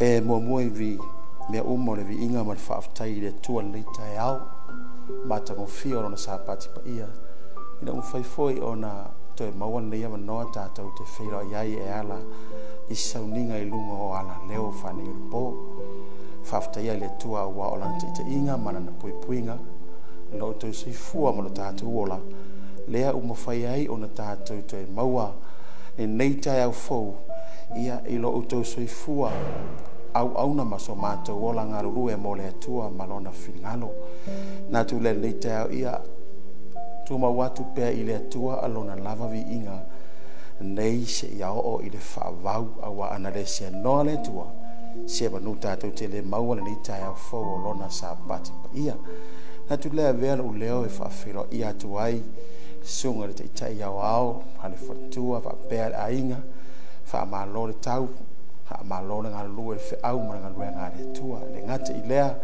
Mua vi mea le vi inga ma whaafitai le tua nei tai au matagofia ona Sapati pa ia ina umwhaifoi ona toe maua nei ama noa tātou te whira iai ala I Sauniga I lunga o ala leo whanei po whaafitai le tua ua o lana te inga mana na puipuinga lo tau seifua ma lo tātou ola lea umawhai ai ona tātou toe maua nei tai au fou ia I lo tau seifua au na maso mātou ola ngā ruru mo le atua malona whingalo. Nā tu le nei te au ia tu mawatu pēr I le atua alona lava vi inga nei se ia o I le whaavau awa ana le se noa le atua se manu tātou te le maua le nei te au fau o lona Sapati pa ia. Nā tu le avea u leo e whaafero ia tu ai sunga le Taitai au hale whatua whaapea a inga whaamalo le tau malona ngā lua e au mana ngā lua ngā re tua le ngata I lea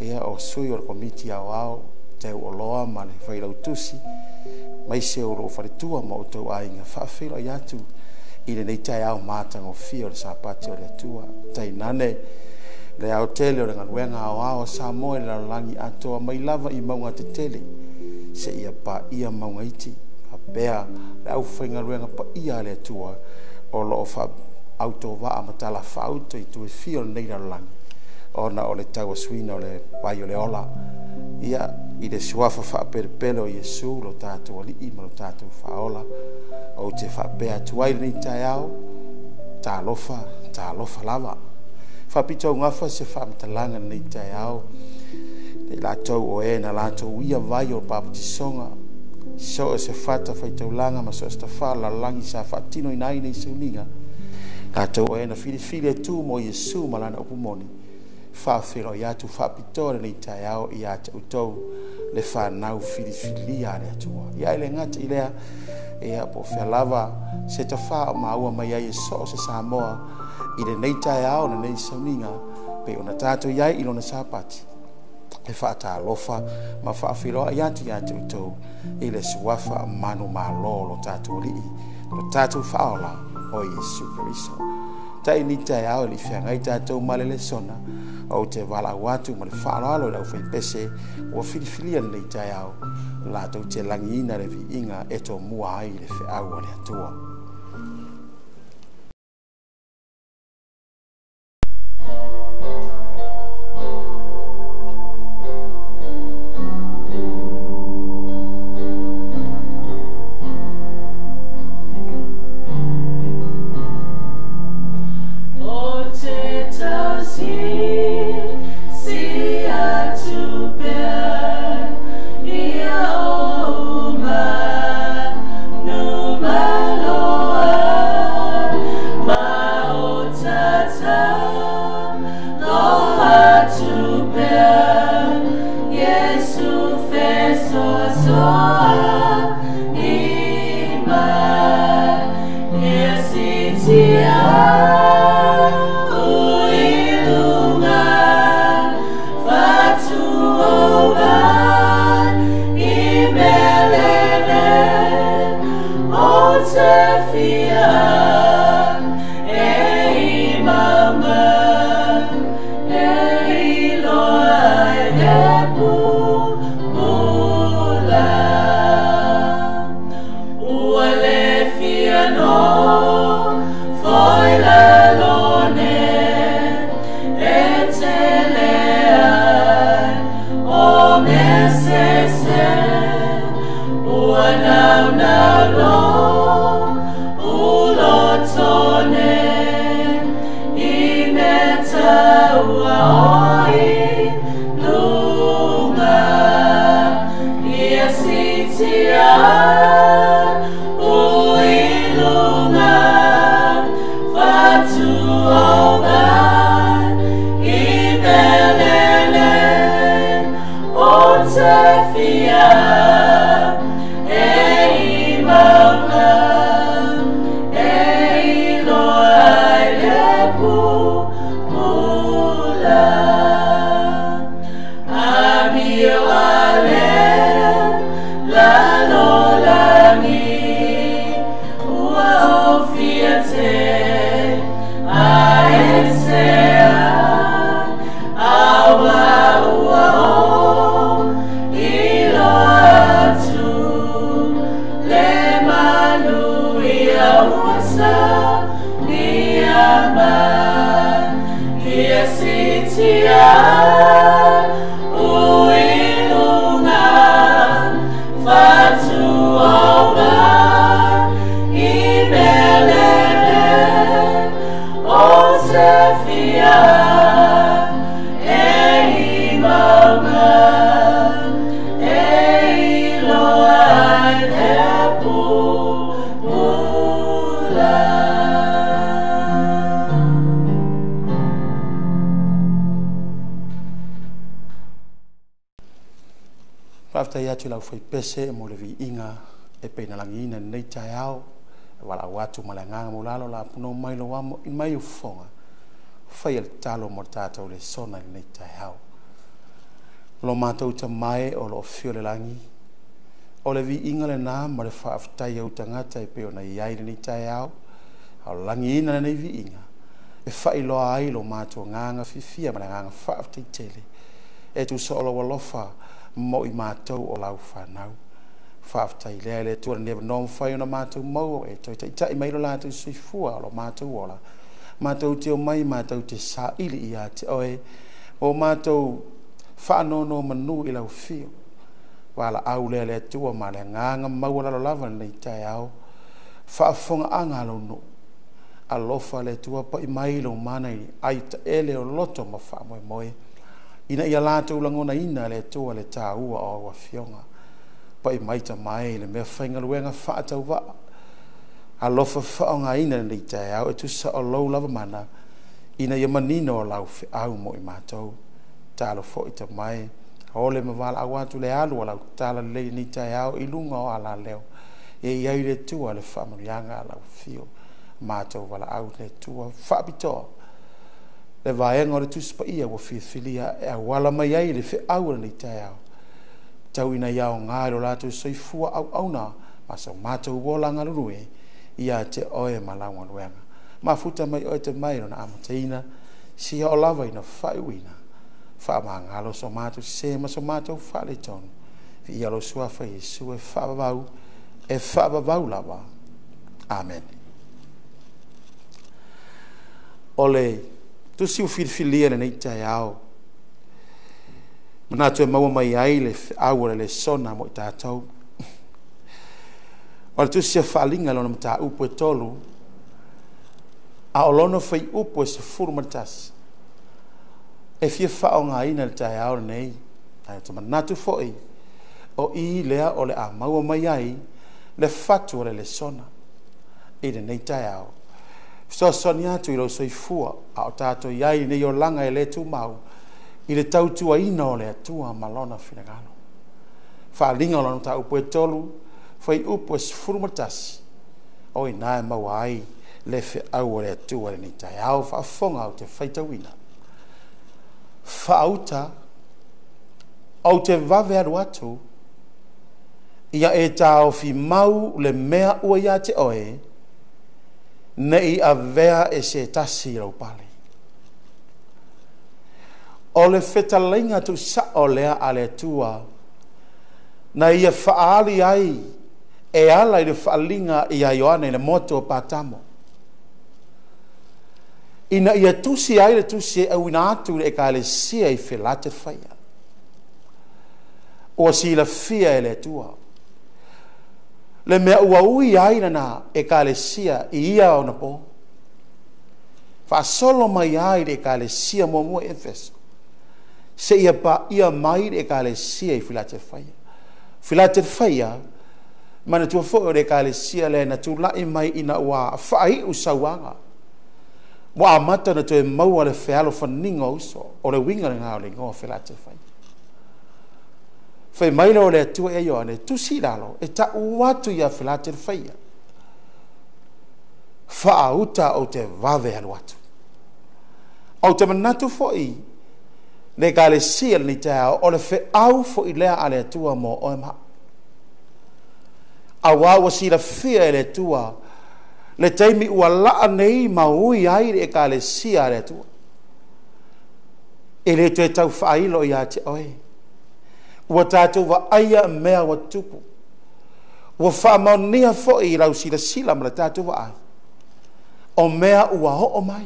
ia o sui o komiti au te o loa ma le whailau tusi mai se o ro wharetua ma o tau ainga whaafira I atu I le nei tai au mātanga o fia o le Sapati o le tua tai nane le au tele o le ngā lua ngā au Samoa le langi atoa mai lava I maunga te tele se ia pa ia maunga iti a bea le au whainga lua ngā pa ia le tua o lo o wha auto va amatala fauto I tu fio nei la lang ona o le tau suina o le pai o le ola ia I le suafa fa perpelo Yesu lo tatu ali I lo tatu faola o te fa pe atu ai nei taiao ta lofa lava fa pito ngafa se fa mtalanga nei taiao le la tau o e na la tau ia vai o papatisonga so se fata fa taulanga ma so sta fa la langi sa fatino inai nei Sauniga Tātou e na whiri tu mo Yesu malana upumoni. Whawhiro I atu whapitore nei tai au I ata utou le whanau whiri a le atua. Ia ele ngata I lea e a po whialava se ta wha o maua mai ai so se Samoa I le nei tai au na nei Sauniga pe ona tātou iai ilo na Sapati. E whaata alofa ma whawhiro I atu utou I le suafa manu malo lo tātou lii. Lo tātou whaola o Yesu Keriso. Tai ni tai au li whiangai tātou malele sona o te wala watu ma le whaaloalo lau whai pese o whiriwhiria nei tai au la tau te langi ina le vi inga e to mua ai le whiau o le atua. Numa lo Whaftai atu lau whai pese mo le vi inga e peina langina nei tai au wala watu malanganga mo lalo la puno mai lo wamo in mai ufonga whai al talo mo tātou le sona nei tai au lo mātou ta mai o lo fio le langi o le vi inga le nā ma le whaftai au tangata e peo na iai nei tai au au langi ina nei vi inga e whai loa ai lo mātou nganga fifia malanganga whaftai tele e tu so lo walofa mo I mātou o lau whanau. Whaftai lea le tua never non whai o na mātou mau e toi tai mai lo lātou sui fua o lo mātou ola. Mātou te o mai, mātou te sa ili I a te oe. O mātou whaanono manu I lau fio. Wala au lea le tua ma le nganga mau la lo lava nei tai au. Whaafonga anga lo no. Alofa le tua pa I mai lo manai ai ta ele o loto ma wha moe moe. Ina ia lātou langona ina le toa le tā ua o awa fionga. Pa I maita mai le mea whaingaluenga whaatau waa. A lofa whaonga ina nei tai au e tu sa o lau lava mana. Ina ia manino o lau whi au mo I mātou. Tālo fo I ta mai. Ole ma wala awatu le alu o lau tāla le nei tai au I lunga o ala leo. E iai le tua le whamurianga lau fio. Mātou wala au le tua whaapitoa. Le vaenga o le tuspa ia wa filia e a wala mai ai le whi aura nei tai au. Tau ina iao ngā lo lātou soifua au auna, ma sa mātou wolanga lurue, ia te oe malaunga luenga. Ma futa mai oe te mai na amateina, si o lava ina whaiwina. Wha maa ngalo so mātou se ma so mātou whale tonu. Vi ia lo suafa Jesu e whaabavau lava. Amen. Ole, tu si ufilfilia le nei tai au. Mana tu e maua mai ai le aura le sona mo I tātou. Ole tu si a whaalinga lona mta upo e tolu. A olono whai upo e se furu matasi. E fia whao ngā ina le tai au nei. Ai ta manatu foi. O I lea ole a maua mai ai le fatu le sona. I le nei tai au. So soni atu I lo soifua a o tātou iai nei o langa e le tu mau I le tautua ina o le atua malona finagalo. Whaalinga o lana ta upo e tolu whai upo e sifuru matasi o I nae mau ai le whi au o le atua le ni tai au whaafonga au te whaitawina. Whaauta au te vave aru atu ia e tāo fi mau le mea ua ia te oe nei a vea e se tasi rau pale. O le whetalainga tu sa o lea a le tua, na ia whaali ai, e ala I le whaalinga I a Ioane le moto o Patamo. Ina ia tusi ai le tusi e awina atu le ka le sia I whelate whaia. O si la fia e le tua. Le mea ua ui aina na e ka le sia I ia o na po. Fa solo mai ai le ka le sia mo mo Efeso. Se ia pa ia mai le ka le sia I filate whaia. Filate whaia, mana tua fo le ka le sia le na tu lai mai ina ua whai usawanga. Wa amata na tu e maua le whealo whaninga uso, o le winga le ngā o le ngō filate whaia. Fai mai lo le atua e Ioane, tu si lalo, e ta uatu ia filate whaia. Wha uta o te vave alu atu. O te manatu foi, le ka le sia ni te ao, o le whe au foi lea a le atua mo oe maha. A wawa si la fia e le atua, le teimi ua laa nei ma ui aire e ka le sia a le atua. E le te tau whailo ia te oe. Ua tātou wa aia mea wa tupu. Ua whaamaunia foi I lau sila sila ma le tātou wa ai. O mea ua ho o mai.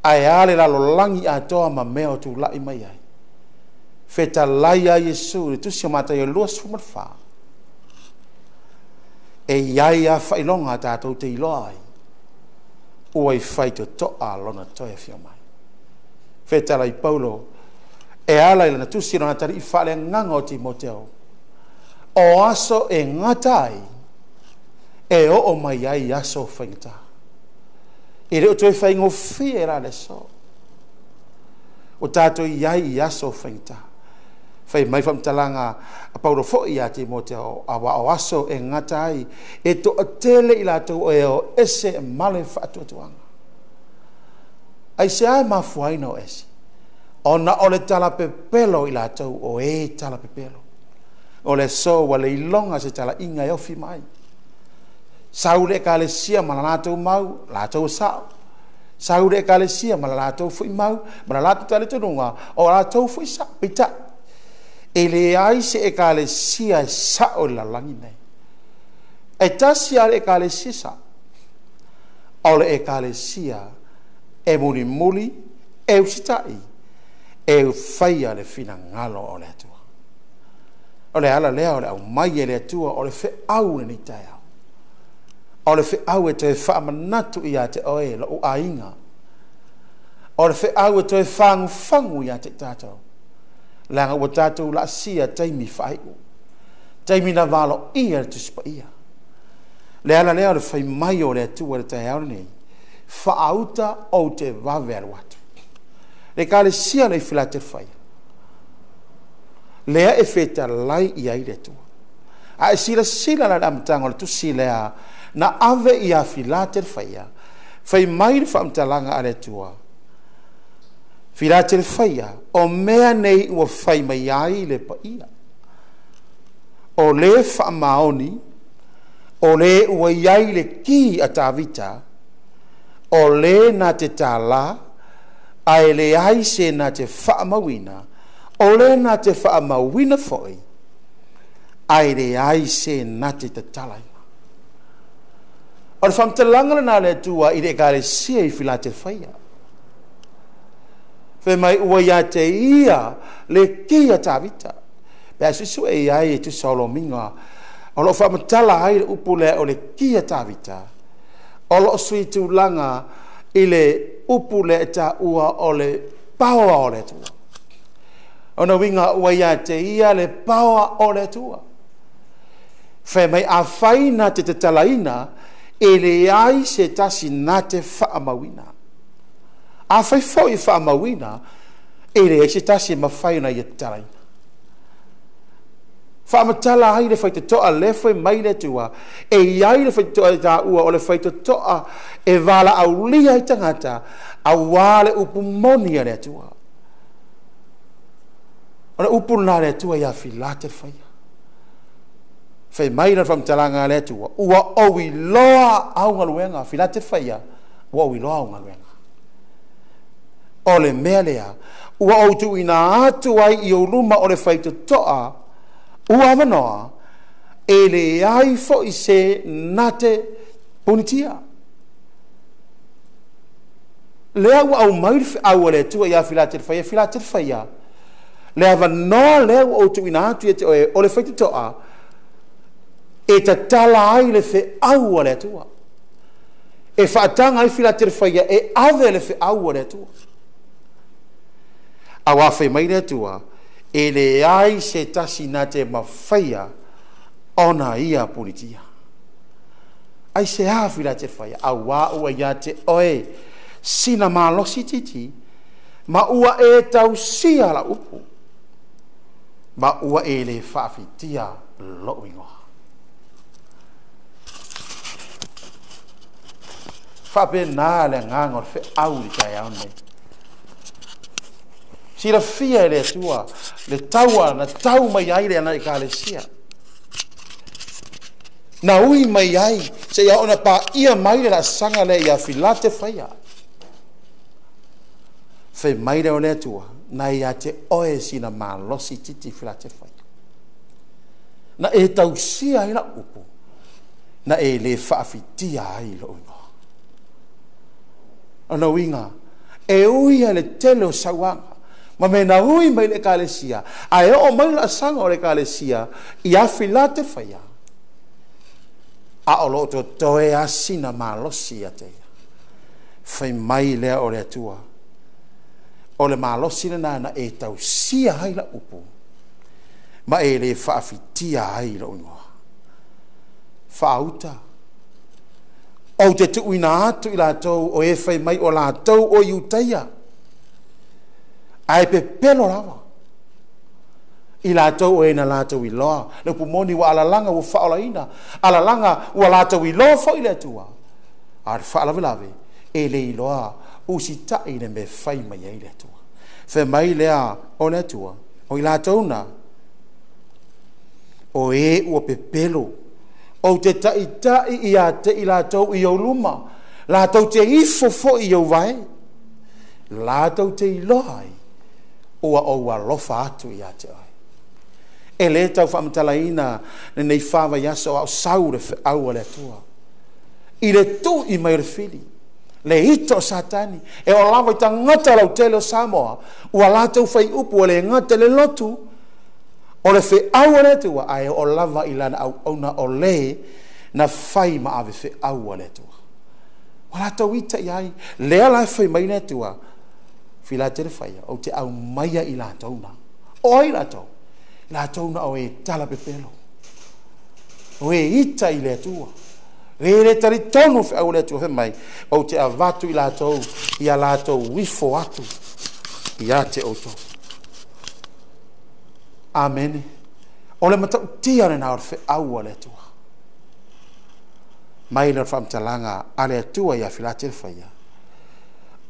ai ale la lo langi a toa ma meo tu lai mai ai feta laia Yesu tu si mata ye luas fumat fa e ia fa ilonga ta to te iloi o ai fai to a lona to e fio mai feta lai Paulo e ala ila tu si na tari fa le nganga o Timoteo o aso e ngatai e o mai ai aso faita e reo toi fai ngofi e la le so o tato iai aso faita fai mai famtalanga a Paulo fo ia Timoteo awa o aso e ngatai e to atele ila to e o ese male fatu tuanga ai se ai mafuai no ese ona ole tala pepelo ila to o e tala pepelo ole so wale ilonga se tala inga yo fi mai saure kalesia malalato mau lato sao saure kalesia malalato fu mau malalato tale tonga o lato fu sa pita ele ai se kalesia sa o la langi nei etasia le kalesia sa ole kalesia e muli e usitai e faia le fina ngalo ole tu ole ala le ole au mai le tu ole fe au ni tai ole fe au e te wha manatu ia te oe la o ainga. Ole fe au e te whangu ia te tātou. Langa o tātou la sia taimi whaiu. Taimi na walo ia tu spa ia. Le ala lea le whai mai o le tua le tai aure nei. Whaauta o te wawelu atu. Le ka le sia le whila te whai. Lea e wheta lai ia i le tua. A e sila la amtanga le tu silea na ave ia filater faia fai mai famtalanga ale tua filater faia o mea nei o fai mai ai le paia o le fa maoni o le o iai le ki atavita o le na te tala ai le ai se na te fa mawina o le na te fa mawina foi ai le ai se na te tala o le whamtalanga na le tua i le kare sia i whila te whaia. Whe mai ua ia te ia le kia tawita. Pea susu e ai e tu Solomina. O lo whamatala ai le upule o le kia tawita. O lo sui tu langa i le upule e ta ua o le paua o le tua. O na winga ua ia te ia le paua o le tua. Whe mai a whaina te talaina ele ai se tasi nate whaamawina. A whai fau i whaamawina, ele ai se tasi mawhaina i taraina. Whaamatala ai le whai te toa lefoi mai le tua, e iai le whai te toa ta ua o le whai te toa e wala au lia i tangata, a wale upu monia le tua. O le upu na le tua ia filate whaia. Fai mai na whamtalanga le tua. Ua owi loa au ngaluenga. Whila te whaia. Ua owi loa au ngaluenga. O le mea lea. Ua au tu ina atu ai i o luma o le whaito toa. Ua manoa. E le ai fo i se nate punitia. Lea ua au mauri au le tua ia whila te whaia. Whila te whaia. Lea vanoa lea ua au tu ina atu o le whaito toa. E ta tala ai le fe au le tua. E whaatanga ai whila te whaia e ave le fe au le tua. A wawhi mai le tua, e le ai se tasi na te mawhaia ona ia punitia. Ai se a whila te whaia, a wā ua ia te oe, sina mā losi titi, ma ua e tau sia la upu, ma ua e le whaafitia lo ingoa. Whape nā le nganga o whi au li kai au nei. Si la fia le tua, le taua, na tau mai ai le ana i ka le sia. Na ui mai ai, se ia ona pa ia mai le la sanga le ia filate whaia. Whai mai le o le tua, na ia te oe sina mā losi titi filate whaia. Na e tau sia i la upu, na e le whaafitia ai lo ingo. Ana winga, e ui le tele o sauanga ma me na ui mai le kalesia ai o mai la sanga o le kalesia ia filate faia a o lo to toe asina malosi ate fai mai le o le atua o le malosi na e tau sia hai la upu ma e le whaafitia hai la unua whaauta o te tuina atu i lātou o e whai mai o lātou o iutaia ai pe pelo rawa i lātou o e na lātou i loa le pumoni wa alalanga wa whaolaina alalanga wa lātou i loa fo i le atua ar whaalavelave e le i loa usi tai ne me whai mai e le atua whai mai lea o le atua o i lātou na o e ua pe pelo o te taitai i a te i lātou i au luma. Lātou te ifo fo i au vai. Lātou te i loai. Ua o lofa atu i a te ai. E le tau whaamtalaina nei whawa yaso au saure au le tua. I le tu i mai refili. Le ito satani. E o lawa i ta ngata lau tele o Samoa. Ua lātou whai upu o le ngata le lotu. O le fe au le tua ai o lava i lana au na o le na fai ma ave fe au le tua. Wala tau ita iai lea la fai mai le tua fila te fai o te au maia i la tau na. O i la tau na o e tala pepelo. O e ita i le tua. Re le tari tonu fe au le tua fe mai o te avatu i la tau i a la tau wifo atu i a te oto. Amen. O le matau tia ne nao fe au le tua. Mai le whamtalanga a le tua ia filate le whaia.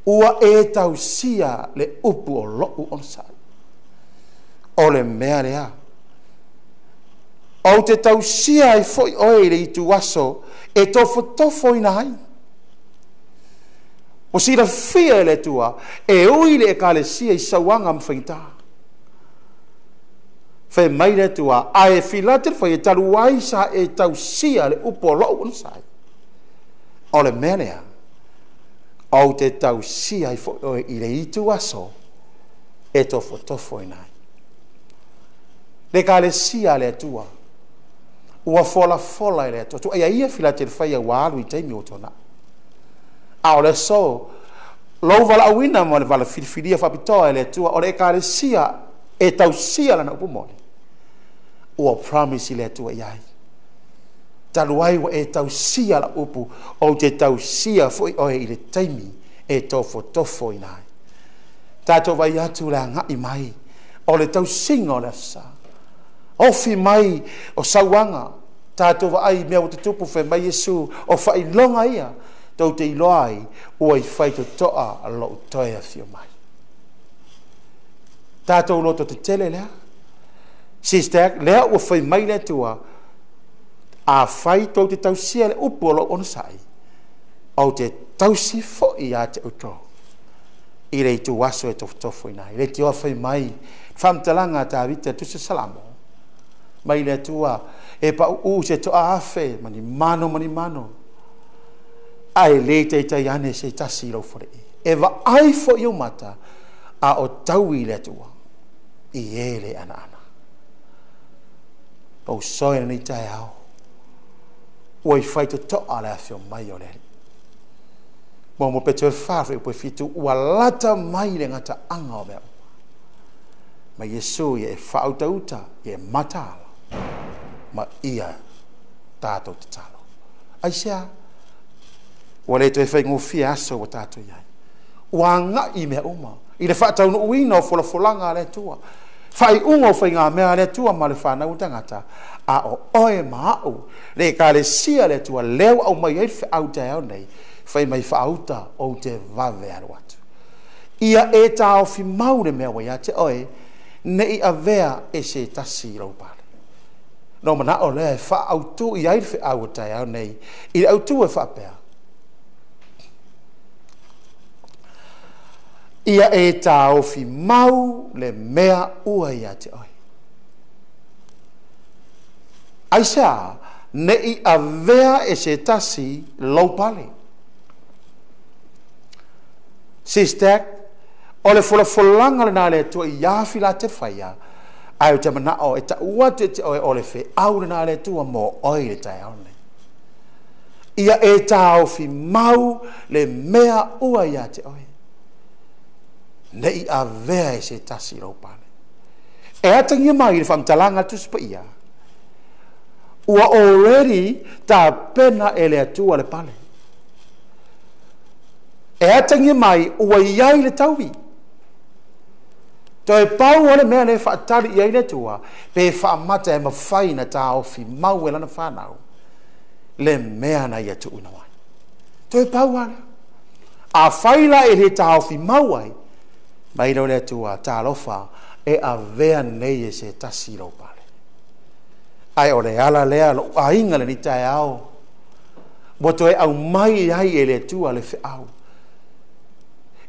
Ua e tau sia le upu o lo'u on sai. O le mea rea. O te tau sia i foi oe le i tu waso e tofo ina hai. O si la fia le tua e ui le e ka le sia i sawanga mwhaita. Fe mai le tua a e filate le whaia taru ai sa e tau sia le upo lo'u on sai. O le melea. O te tau sia i le itu aso e tofo inai. Le ka le sia le tua. Ua fola le tua. Tu ia filate le whaia walu i teimi o tona. A o le so lau vala awina mo le vala filifilia whapitoa le tua. O le ka le sia e tau sia lana upo mole. Ua promise le tua iai. Taluai wa e tau sia la upu o te tau sia foi oe i le taimi e tofo inai. Tato vai atu la ngai mai o le tau singa o le asa. Ofi mai o sauanga. Tato vai mea o te tupu fe mai Yesu o fai longa ia. Tau te iloai o i fai to toa a lo toea fio mai. Tato loto te tele lea. SISDAC lea o fai mai le tua a fai tau te tau sia le upo lo ono sai au te tau si fo i a te uto i rei tu waso e tofo ina i rei te o fai mai whamtalanga ta vita tu se salamo mai le tua e pa u se to a afe mani mano ai le te ane se tasi lo fore e va ai fo i mata a o tau i le tua i ele ana o soe ni tai au o i fai to ala afio mai o le mo peto fafe po fitu ua lata mai le ngata anga o mea ma Yesu e uta e matala ma ia tato te talo aisia o le to e fai ngofia aso o tato iai ua nga i mea uma i le whaatau no uina o folanga le tua fai ungo fai ngā mea le tua ma le whanau tangata a o oe maau le ka le sia le tua leo au mai e au te au nei fai mai whaauta o te vave aru atu ia e ta o fi mau le mea wai te oe nei a vea e se tasi rau pale no mana o le whaautu i aire au te au nei i au tu e whapea ia e ta o fi mau le mea ua ia te oi. Aisa, nei a vea e se tasi lau pale. SISDAC, o le folanga na le tua ia fila te whaia, ai o te mana o e ta ua te o le fe au na le tua mo oi le tai aone. Ia e tau fi mau le mea ua ia te oi. Nei a vea e se tasi rau pale. E atangia mai le whamtalanga tuspa ia. Ua already ta pena e le atua le pale. E atangia mai ua iai le tauwi. To e pau ole mea le whaatari iai le tua, pe whaamata e mawhaina ta ofi mau e lana whanau. Le mea na ia tu una wai. To e pau ale. A whaila e le ta ofi mau ai, mai rau le tua ta lofa e a vea nei e se tasi rau pale. Ai o le ala lea lo a inga le ni tae ao. Boto e au mai ai e le tua le fe au.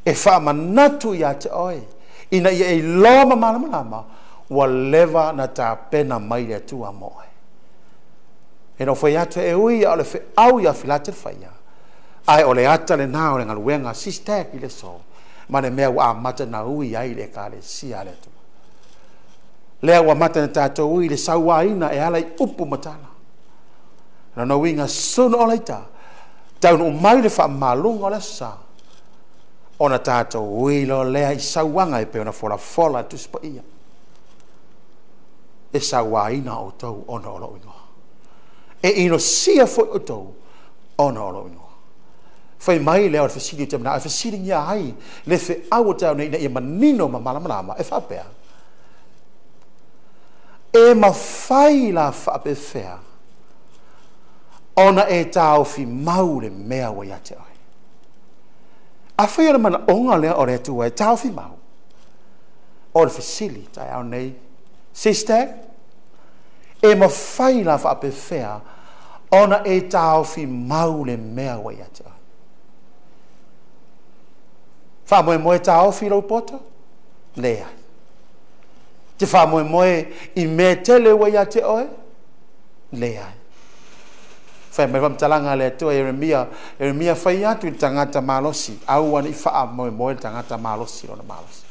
E wha manatu ia te oe. Ina ia e loa malama wa leva na ta pena mai le tua moe. E no whai atu e ui a le fe au ia filate whaia. Ai o le ata le nao le ngaluenga SISDAC i le so. Mane mea wa mata na ui ai le ka le sia le tua. Lea wa mata na tato ui le sauaina e ala i upu matala. Na no winga sunu o leita. Taun o mai le wha malunga o le sa. Ona tato ui lo lea i sauanga e pe ona fola tuspa ia. E sauaina o tau ona o lo ingoa. E ino sia foi o tau ona o lo ingoa. Fai mai lea o le fasiri te mana. A fasiri ngia hai le fe au o tau nei na ia manino ma malamalama. E whapea. E ma fai la whapewhea. Ona e tau fi maure mea wa ia te oi. A whai ana mana onga lea o rea tua e tau fi mau. O le fasili tai au nei. SISDAC. E ma fai la whapewhea. Ona e tau fi maure mea wa ia te oi. Wha moe tau fi lau poto? Lea. Te wha moe I me tele wa ia te oe? Lea. Whai mai whamtalanga lea tua Eremia whai atu I tangata malosi. Aua ni wha moe tangata malosi lona malosi.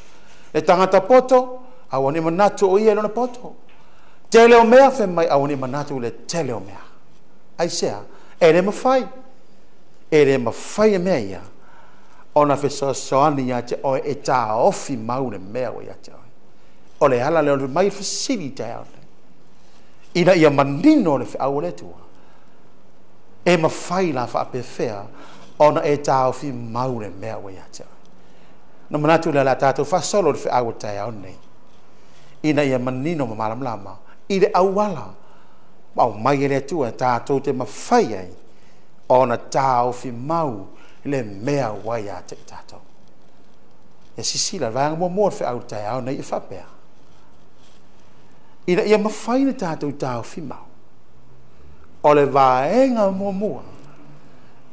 E tangata poto, aua ni manatu o ia lona poto. Tele o mea whai mai aua ni manatu le tele o mea. Ai sea, ere ma whai. Ere ma whai e mea ia. Ona whe soani ia te oe e tā ofi maure mea wa ia te oe. O le ala leo mai whasiri te au. Ina ia manino le wha le tua. E ma whai la wha ape whea, ona e tā ofi maure mea wa ia te oe. Na manatu le la tātou whasolo le wha te au nei. Ina ia manino ma malam lama. I le awala. Mau mai le tua tātou te ma whai ai. Ona tā ofi mau le mea wai a te tātou. E sisila, vanga mua whi au tai au nei I whapea. Ina ia mawhaina tātou tāu whi mau. O le vaenga mua.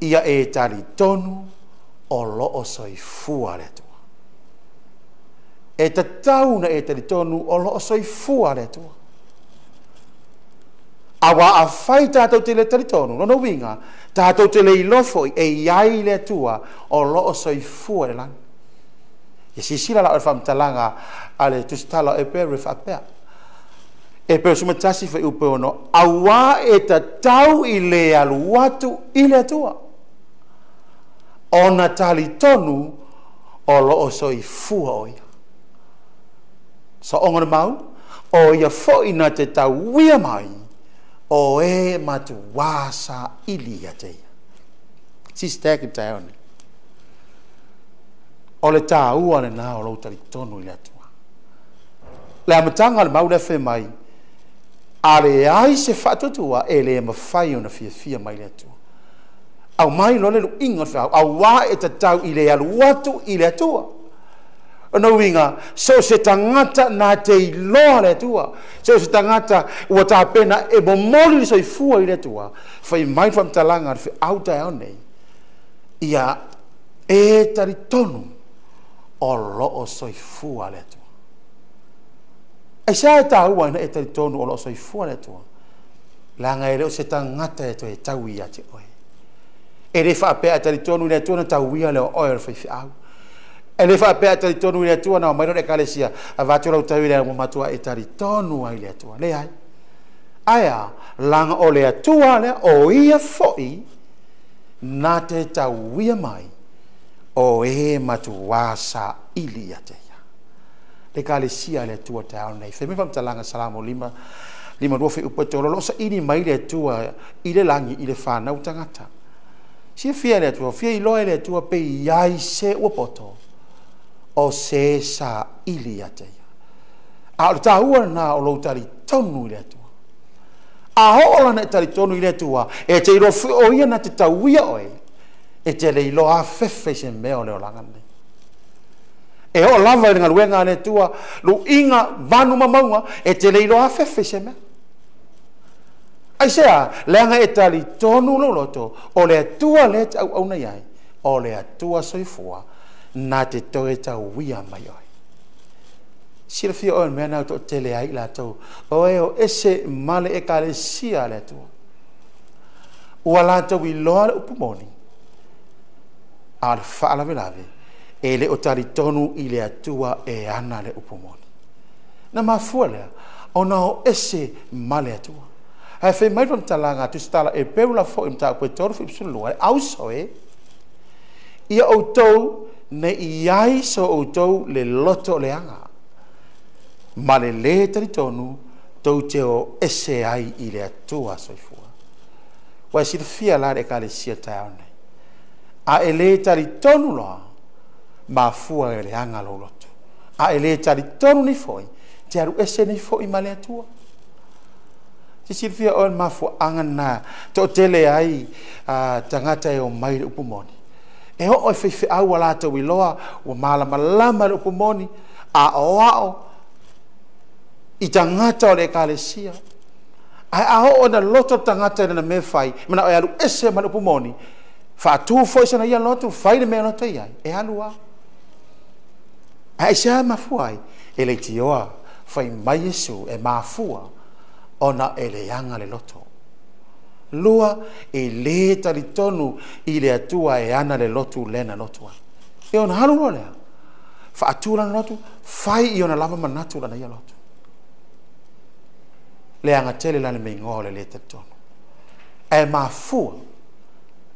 Ia e tari tonu o loo soi fua le tua. E ta tauna e tari tonu o loo soi fua le tua. Awa a whai tātou te le tari tonu, no winga, tātou te le ilofo e iai le tua o loo soi fua le lang. E sisila la o whamtalanga a le tustala e pere whapea. E pere sumatasi wha upe ono, awa e ta tau I le aluatu I le tua. Ona tali tonu o loo soi fua oia. So ongona mau, o ia fo ina te tau wia mai, o e matu wasa ili a te. SISDAC I te aone. O le tā ua le nā o lautari tonu I le atua. Le amatanga le mau le whi mai, a le ai se whatutua e le mawhai o na fia mai le atua. Au mai lo le lu inga whau, au wā e ta tau I le aluatu I le atua. No winga, so se tangata na te iloa le tua. So se tangata ua tā pena e momoli so I fua I le tua. Whai mai whamtalanga whi auta au nei. Ia e tari tonu o loo so I fua le tua. E sa e tā ua e tari tonu o loo so I fua le tua. Langa e leo se tangata e to e tau ia te oe. E re wha apea tari tonu le tua na tau ia leo oe whai au. E le wha pēa tari tonu i le atua na o mairo le kalesia a vātua rau tau i le mo matua e tari tonu ai le atua. Le ai. Aia, langa o le atua le o ia foi na te tau ia mai o e matua sa ili ate ia. Le kalesia le atua te ao nei. Whemi whamtalanga salamo lima ruofi upa te orolo sa ini mai le atua i le langi i le whanau tangata. Sia fia le atua, fia i loa le atua pe iai se uapoto. O se sa ili ate ia. A o tahua na o lo tari tonu i le atua. A ho'ola na tari tonu i le atua. E te iro o ia na te tauia oe. E te le ilo a fefe se meo leo langane. E ho lava i ngaruenga le atua. Lu inga vanu mamaunga. E te le ilo a fefe se meo. Ai sea, leanga e tari tonu lo loto. O le atua le te au na iai. O le atua soifua. Na te toe tau wia mai oi. Sira fia oe mea nau to tele ai la tau. O eo ese male e kale sia le tua. Ua la tau i loa le upumoni. A le whaala velave. E le o tari tonu i le atua e ana le upumoni. Na mafua lea. O na o ese male atua. Hai whai mai wam talanga tu stala e peula fo im tau koe toru fi psulua. E auso e. Ia o tau ne iai so o tau le loto le anga. Ma le tari tonu tau te o ese ai i le atua soifua. Wa si fia la de kale sia tau nei. A ele tari tonu loa ma fua e le anga lo loto. A ele tari tonu ni foi te aru ese ni foi ma le atua. Si fia o ma fua anga na to tele ai tangata e o mai le upumoni. E ho o fe au wala te wiloa o malama le upumoni a o i tangata o le kalesia. Ai a ho o na loto tangata na me fai mana o alu ese ma le upumoni fa tu foi sana ia loto fai le me loto ia e alu a ai sa ma fuai e le tioa fai mai Yesu e ma fua ona ele yanga le loto. Lua e le tari tonu i le atua e ana le lotu lena lotua. E ona halu no lea. Fa atura na lotu, fai i ona lava manatu la na ia lotu. Le anga tele la me ngole le tari tonu. E mafua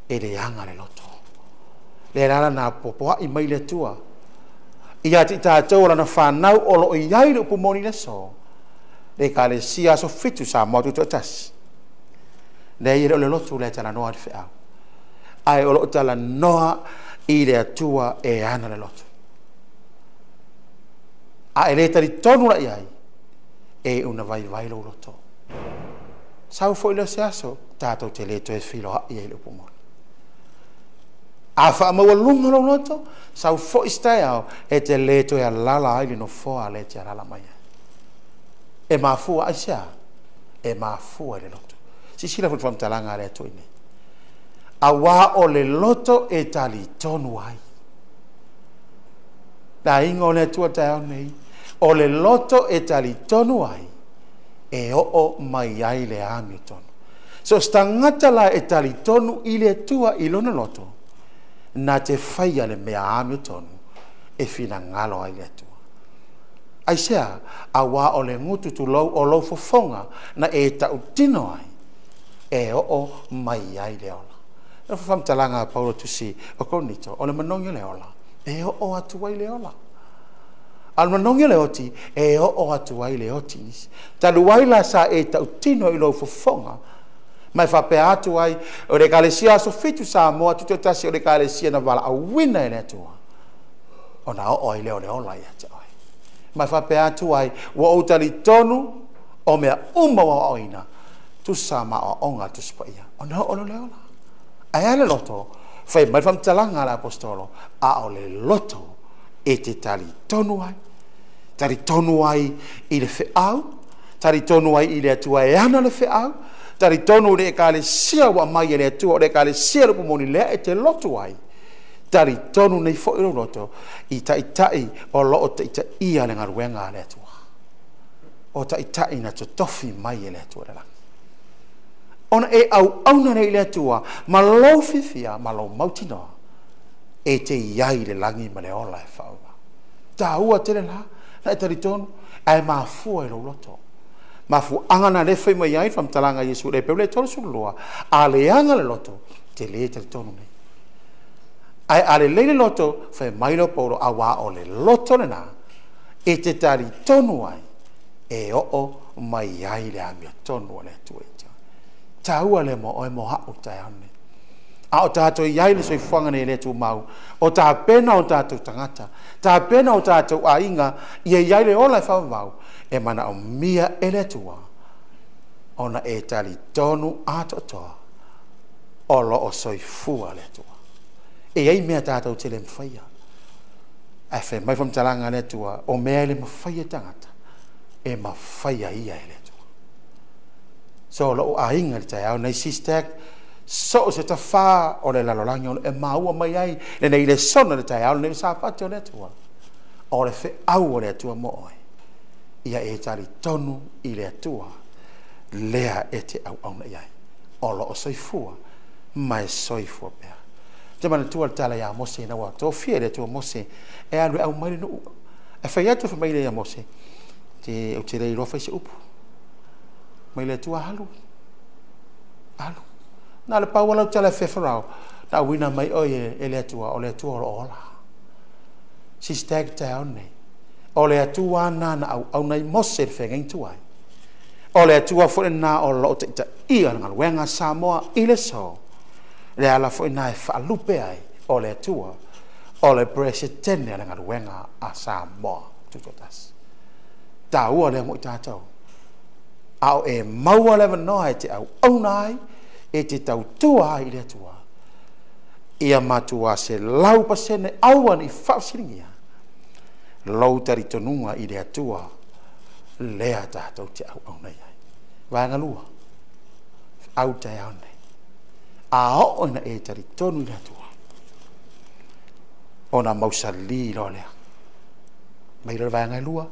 e le anga le loto. Le rara na popoa i mai le atua. I ati tātou la na whanau o lo i ai le upumoni le so. Le ka le sia so fitu sa motu to tasi. Nei ire o le lotu le tala noa di whiau. Ai o lo tala noa i le atua e ana le lotu. A e le tari tonu la iai e una vai lo loto. Sau fo ilo se aso tātou te le to e filo ha i e le upumoni. A wha maua lunga lo loto sau fo istai au e te le to e a lala ai li no foa le te a lala mai. E mafua aisea e mafua le loto. Si sila fu talanga le toine. Awa o le loto e tali tonu ai. Na ingo le tua tau nei. O le loto e tali tonu ai. E o mai ai le Amituanai. So stangata la e tali tonu i le tua i lona loto. Na te whaia le mea Amituanai e fina ngalo ai le tua. Aisea, awa o le ngutu tu lau o lau fofonga na e tau tino ai. E o mai ai le ola. E wham talanga Paulo tusi o konito, o le manongi le ola. E o atu ai le ola. Al manongi le oti, e o atu ai le oti. Talu ai la sa e tau tino i lau fofonga. Mai whape atu ai, o le kalesia so fitu Samoa, tuto tasi o le kalesia na wala a wina e le atua. O na o ai le ola i ata ai. Mai whape atu ai, wa o tali tonu, o mea uma wa oina. Tu sama o onga tu spaia. O na o le ola. Ai ale loto, fai mai fam talanga la apostolo, a o le loto e te tali tonu ai. Tali tonu ai i le whiau, tali tonu ai i le atua e ana le whiau, tali tonu le ka le sia wa mai e le atua, le ka le sia lupu moni lea e te loto ai. Tali tonu nei fo ilo loto, i taitai o lo o taitai le ngaruenga le atua. O taitai na totofi mai e le atua le langa. Ona e au na nei le atua, ma lau fifia, ma lau mautinoa. e te iai le langi ma le ola e whaua. Tā ua tere la, na e taritonu, ai mafua e lo loto. Mafu angana le whai mai ai, whamtalanga Yesu, le peule tolu sulua, a le anga le loto, te le taritonu nei. Ai ale le loto, whai mailo polo awa o le loto le na, e te taritonu ai, e o mai ai le amia tonu le tueita. Tā ua le mo oe mo hau tai ane. A o tātou iai le soi fuanga nei le tu mau. O tā pena o tātou tangata. Tā pena o tātou a inga. Ia iai le ola e whamau. E mana o mia e le tua. Ona e tali tonu ato toa. Olo o soi fua le tua. E iai mea tātou te le mwhaia. E whe mai whamtalanga le tua. O mea le mwhaia tangata. E mwhaia ia e le tua. So lo a inga le tai au nei SISDAC. So se ta fa o le lalolangi o le maua mai ai le nei le sona le tai au le Sapati o le tua o le fe au o le tua mo oi ia e tari tonu i le tua lea e te au au nei ai o lo o soifua mai soifua pea te mana tua le tala ia mose na wa to fie le tua mose e alu au mai no e fai atu fa mai le ia mose te o te rei rofa se upu mai le tua halu na le pau lau tala whewharau, na wina mai oe e le atua, o le atua o ola. SISDAC te au nei. O le atua na au nei mose le whengai tuai. O le atua fo na o lo te ia ngā wenga Samoa i le so. Le ala fo na e whaalupe ai, o le atua, o le presidente ngā wenga a Samoa. Tutotas. Tā ua le mo i tātou. Au e maua le wanoa e te au nai, e te tau tua i le tua. Ia matua se lau pasene awan i whapsiringia. Lau taritonunga i le tua. Lea tātou te au nei ai. Wanga lua. Au te au nei. A oina e taritonu i le tua. Ona mausali lo lea. Mai le wanga lua.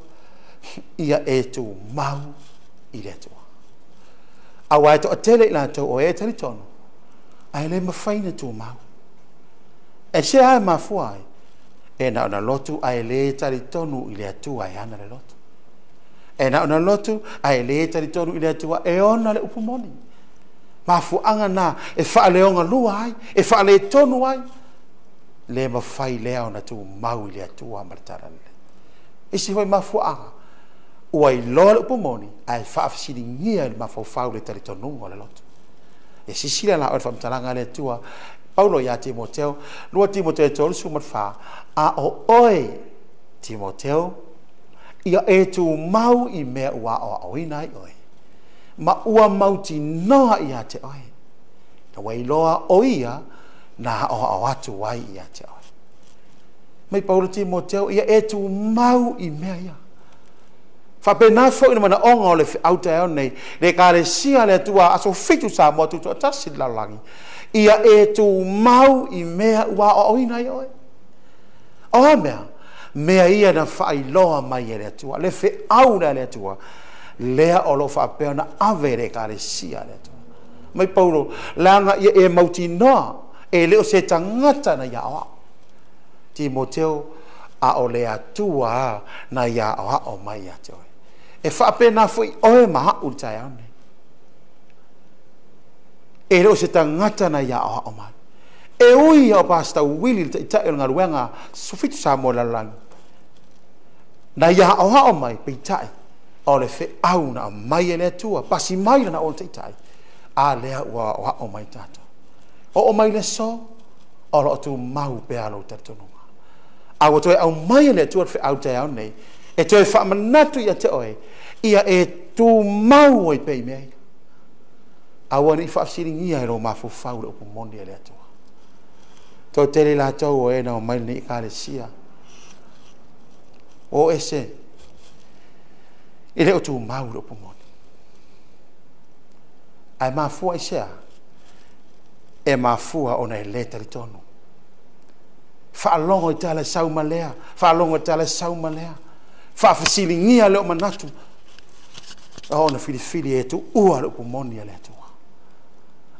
Ia e tu mau i le tua. Awa e to atele la to o e tari tonu. Ai le mawhaina tu mau. E se ai mafuai. E na ona lotu ai le tari tonu i le atua e ana le lotu. E na ona lotu ai le tari tonu i le atua e ona le upumoni. Mafu anga na e wha leonga lua ai. E wha le tonu ai. Le mawhai lea ona tu mau i le atua martarale. E se hoi mafu anga. Ua i loa le upomoni, ai whaafisiri ngia le mawhauwhau le taritonunga le lotu. E sisira la oe whamtalanga le tua, Paulo ia Timoteo, lua Timoteo tolu sumatwha, a o oe Timoteo, ia e tu mau i mea ua o oina i oe. Ma ua mauti noa ia te oe. Na wai loa o ia, na o atu wai ia te oe. Mai Paulo Timoteo, ia e tu mau i mea ia. Whapena fo ina mana onga o le auta eo nei, le Kale sia le tua aso fitu sa mo tutu atasi lalangi. Ia e tu mau i mea ua o oina i oe. Oa mea ia na whailoa mai e le tua, le fe au na le tua, lea o lo whapea na ave le Kale sia le tua. Mai Paulo, langa ia e mauti noa, e leo se tangata na ia oa. Timoteo, a o le atua na ia oa o mai a te oe. E whapena fui oe maha utai au nei. E leo se tangata na ia oa o mai. E ui o pasta wili te itai o ngā ruenga sufitu sa mo lalang. Na ia oa o mai pe itai. O le fe au na mai e le tua. Pasi mai na o te itai. A lea ua oa o mai tato. O mai le so. O lo tu mau pe alo tartonunga. A o toi au mai e le tua fe au te au nei. E toi whamanatu ia te oe. Ia e tu mau oi pei mei. Awa ni whaafsiringi ia e ro mafu whaure upu mondi e le atua. Tau tere la tau o e na o mai ni Kale sia. O ese. I le o tu mau upu mondi. Ai mafua i sea. E mafua o na e le taritonu. Whaalongo i tala saumalea. Whaalongo i tala saumalea. Whaafasilingia leo manatu. O na filifili e tu ua le upumoni le tua.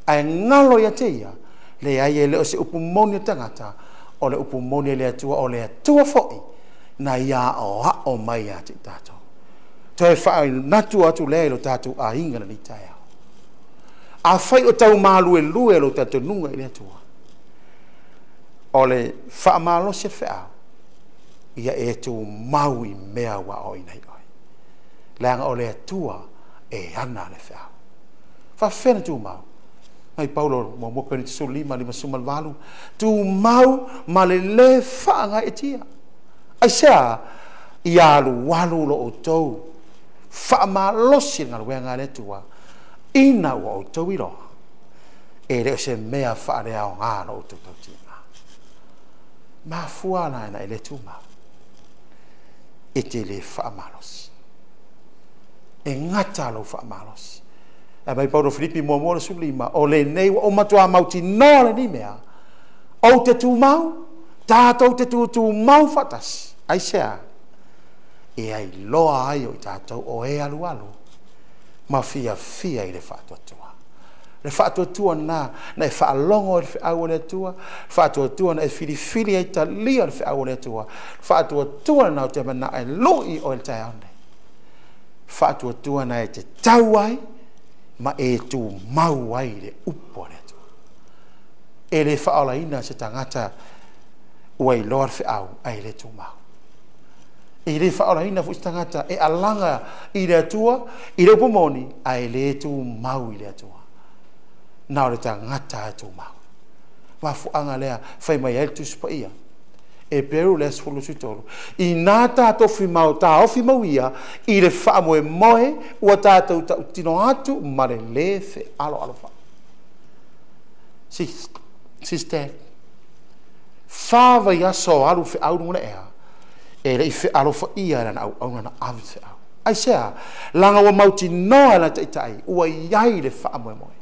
Ai ngalo ia te ia. Le ai e leo se upumoni tangata. o le upumoni le atua o le atua fo'i na ia o mai a te tātou. Toi whaai natu atu le lo tātou a inga na ni tai au. A whai o tau mālu e lue lo tātou nunga i le atua. O le wha mālo se whaau. Ia e tu maui mea wa oi nei oi. Leanga o le atua e ana le whaau. Wha whena tu mau. Mai Paulo mo moka ni tisu lima sumal walu. Tu mau ma le whaanga e tia. Ai sea ia alu walu lo o tau. Wha malosi ngā ruenga le tua. Ina wa o tau i roa. E leo se mea wha rea o ngā no o tau tau tia. Ma fuana na ele tu mau. E te le wha malosi. E ngata lo wha malosi. E mai Paulo Filipi mua mua su lima. O le nei o matua mauti no le ni mea. O te tu mau. Tātou te tu mau fatas. Ai sea. E ai loa ai o i tātou o e alu alu. Ma fia i le whaatua tua. Le whaatua tua na e whaalongo le whiau le tua. Whaatua tua na e whiri ai ta lia le whiau le tua. Whaatua tua na o te mana e lui o le tai aone. Whaatua tua na e te tau ai. Ma e tu mau ai le upo le tua. E le whaola ina se tangata ua i loa le whiau ai le tu mau. E le whaora ina fu tangata e alanga i le atua, i le upomoni, a e le tu mau i le atua. Nau le tangata e tu mau. Ma fu anga lea, whai mai el tu spa ia. E peru le asfulu sutolu. I nā tātou fi mau, tā ofi mau ia, i le wha moe moe, ua tātou ta utino atu, ma le le fe alo wha. SISDAC. Whawa ia so alu fe au nuna ea. E rei fe alofa ia na au na avi fe au. Ai sea, langa wa mauti noa na Taitai, ua iai le wha moe moe.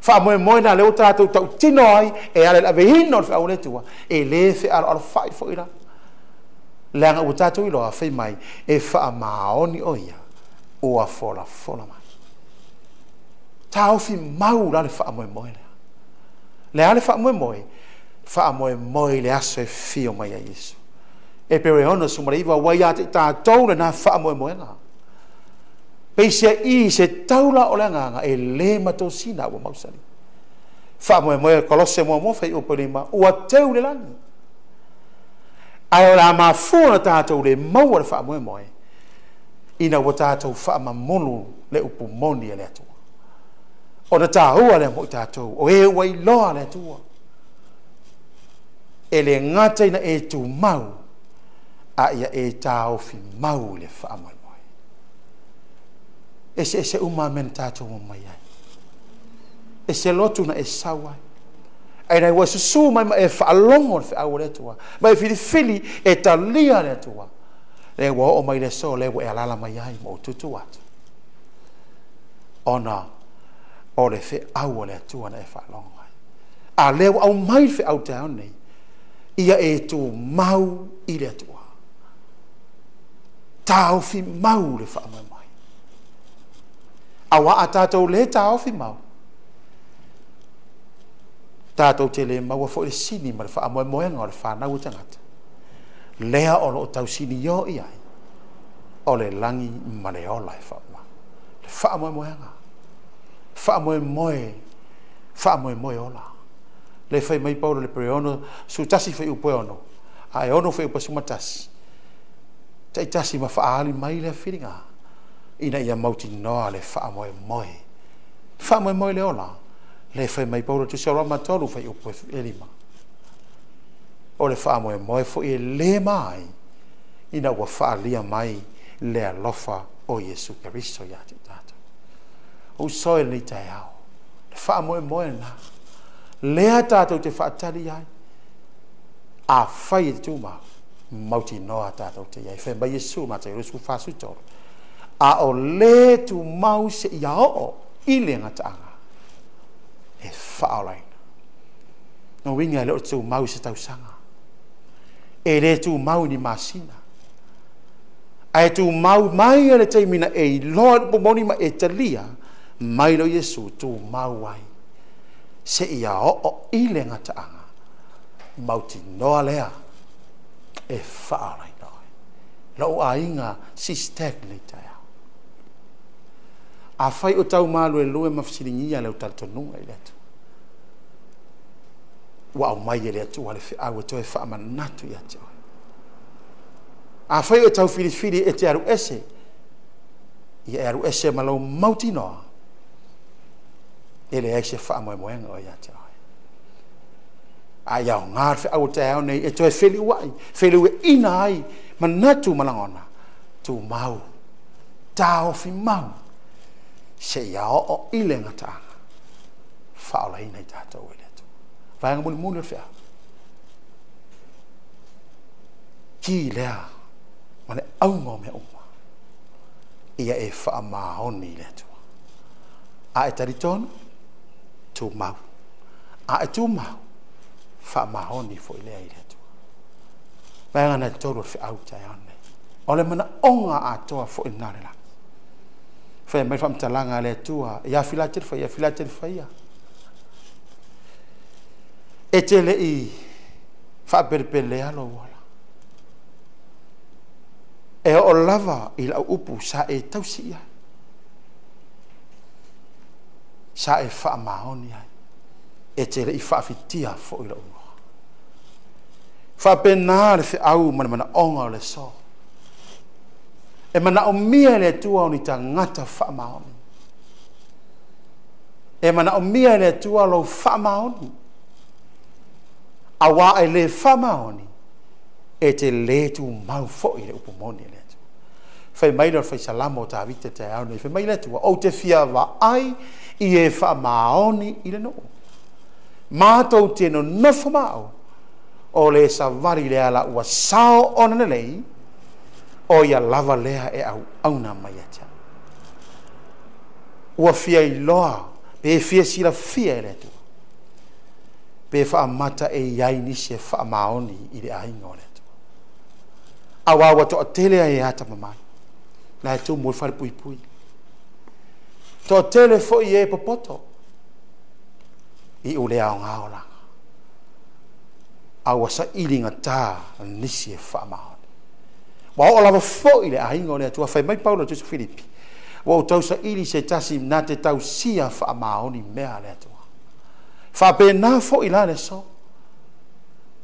Wha moe moe na leo tātou tau tino ai, e ale la vehino le wha au le tua, e le fe alo fai fo ira. Langa ua tātou iloa whai mai, e wha maoni oia, ua fola mai. Tāu fi mau la le wha moe moe lea. Le ale wha moe moe le aso e fio mai a Yesu. E pere ono sumariva wai ate tātou le nā wha moe moe ngā. Peisia I se taula o le nganga e le mato sina ua mausari. Wha moe moe kolose moe moe whai upo lima ua teu le langi. Ai o la ma fua tātou le maua le wha moe moe. Ina ua tātou wha ma monu le upo moni le atua. O na tāua le mo tātou o e wai loa le atua. E le ngata ina e tu mau. A ia e tāo fi mau le wha moe moe. E se uma men tātou mo mai ai. E se lotu na e sawai. Ai nei wa susu mai ma e wha longo le wha le tua. Ma e fili e talia le tua. Le wa o mai le so le wa e alala mai ai mo tutu atu. Ona o le wha le tua na e wha longo ai. A le wa au mai le wha te au nei. Ia e tu mau I le tua. Tāu fi mau le wha moe moe. Awa a tātou le tāu fi mau. Tātou te le maua fo le sini ma le wha moe moe ngā le whanau tangata. Lea o lo tau sini yo I ai. O le langi ma le ola e wha moe. Le wha moe moe ngā. Wha moe moe ola. Le whai mai paulo le preono su tasi whai upo ono. A e ono whai upo sumatasi. Tai tasi ma whaali mai le whiringa. Ina ia mauti noa le wha moe moe. Wha moe moe le ola. Le whai mai paulo tu seora matolu whai upo e lima. O le wha moe moe fo e le mai. Ina ua whaalia mai le alofa o Yesu Karisto ia te tata. O soe ni tai au. Le wha moe moe na. Lea tātou te whaatari ai. A whai e tu mau. Mauti noa tātou te iai. Whai mai Yesu ma te rusu whasu toro. A o le tu mau se ia o I le ngataanga. E whaolaina. No winga leo tu mau se tau sanga. E le tu mau ni masina. A e tu mau mai le teimina e loa pomoni ma e talia. Mai lo Yesu tu mau ai. Se ia o I le ngataanga. mauti noa lea e whaarai noi. Lau a inga SISDAC nei tai au. A whai o tau malu e lue mawhisiringia leo talitonunga i letu. Wa au mai e letu wale au e toe whaamanatu i atu. A whai o tau whiriwhiri e te aru ese. I e aru ese malau mauti noa. Ele e se whaamoemoenga o i atu. Ai au ngar fe au te au nei e toe wheli wai. Wheli ue ina ai manatu malangona. Tu mau. Tau fi mau. Se iao o ile ngatanga. Whaola ina i tātou e letu. Whaenga muli muli whea. Ki lea. Mane aungo me uma. Ia e whaamahoni letu. A e taritonu. Tu mau. A e tu mau. Whaamahoni fo i lea i letu. Whaenga na toro whi au tai ane. Ole mana onga a toa fo i nare la. Whae mai whamtalanga le tua. Ia filatir whaia, filatir whaia. E te le i whaperpele alo wala. E o lava i lau upu sa e tausi ia. Sa e whaamahoni ai. E te le i whaafitia fo i lau ua. Whapena le au mana onga le so. E mana o mia le tua o ni ta ngata whaamahoni. E mana o mia le tua lo whaamahoni. Awa e le whaamahoni. E te le tu mau fo i le upumoni le tua. Whai maila whai salamo ta vite te au nei. Whai maila tua o te fia wa ai i e whaamahoni i le no. Mātou te no nofa mau. O le Savaii lea la ua sao ona na lei. O ia lava lea e au auna mai atia. Ua fia i loa. Pe fia sila fia e le tua. Pe wha mata e iai nisi e wha maoni i le ainga o le tua. Awawa to a tele e ata mamai. La e tu mui whare pui pui. To a tele fo i e popoto. I ule au ngā o langa. Awa sa ilinga tā nisi e wha maoni. Wa o lava fo i le ainga o le tua. Whai mai Paulo tusu Filipi. Wa o tau sa ili se tasi na te tau sia wha maoni mea le tua. Wha pēnā fo i la le so.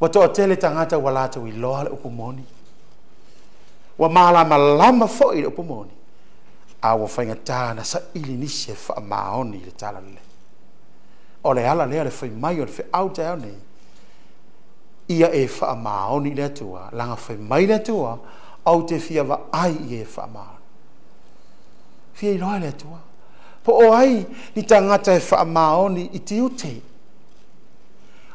Wa to a tele tangata wa lata i loa le upumoni. Wa malama lama fo i le upumoni. Awa whainga tā na sa ili nisi e wha maoni le tala le. O le ala lea le whai mai o le whai au te au nei. Ia e wha maoni le tua. Langa whai mai le tua. Au te fia wa ai i e wha maoni. Fia i loa le tua. Po o ai ni tangata e wha maoni i te ute.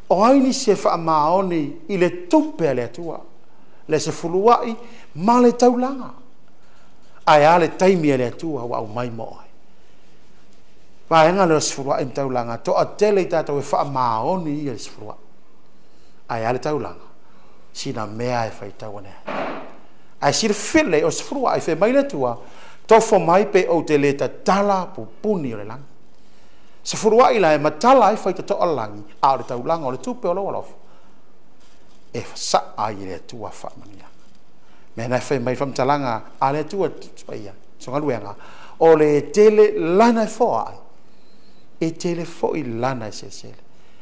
O ai ni se wha maoni i le tupe le tua. Le se fuluai ma le taulanga. Ai ale taimi le tua wa au mai mo ai. Vaenga le se fuluai im taulanga. To a tele i tato e wha maoni i le se fuluai. Ai ale taulanga. Sina mea e whai tawane. Ai sir file o se fuluai fe mai le tua. Tofo mai pe o te leta tala pupuni o le langi. Se furua ila e matala e whai to o langi. A o le tau langa o le tupe o lo alofu. E sa a i le tua whamania. Me na whai mai whamtalanga a le tua spaia. Songa luenga. O le tele lana e fo ai. E tele fo i lana e se sele.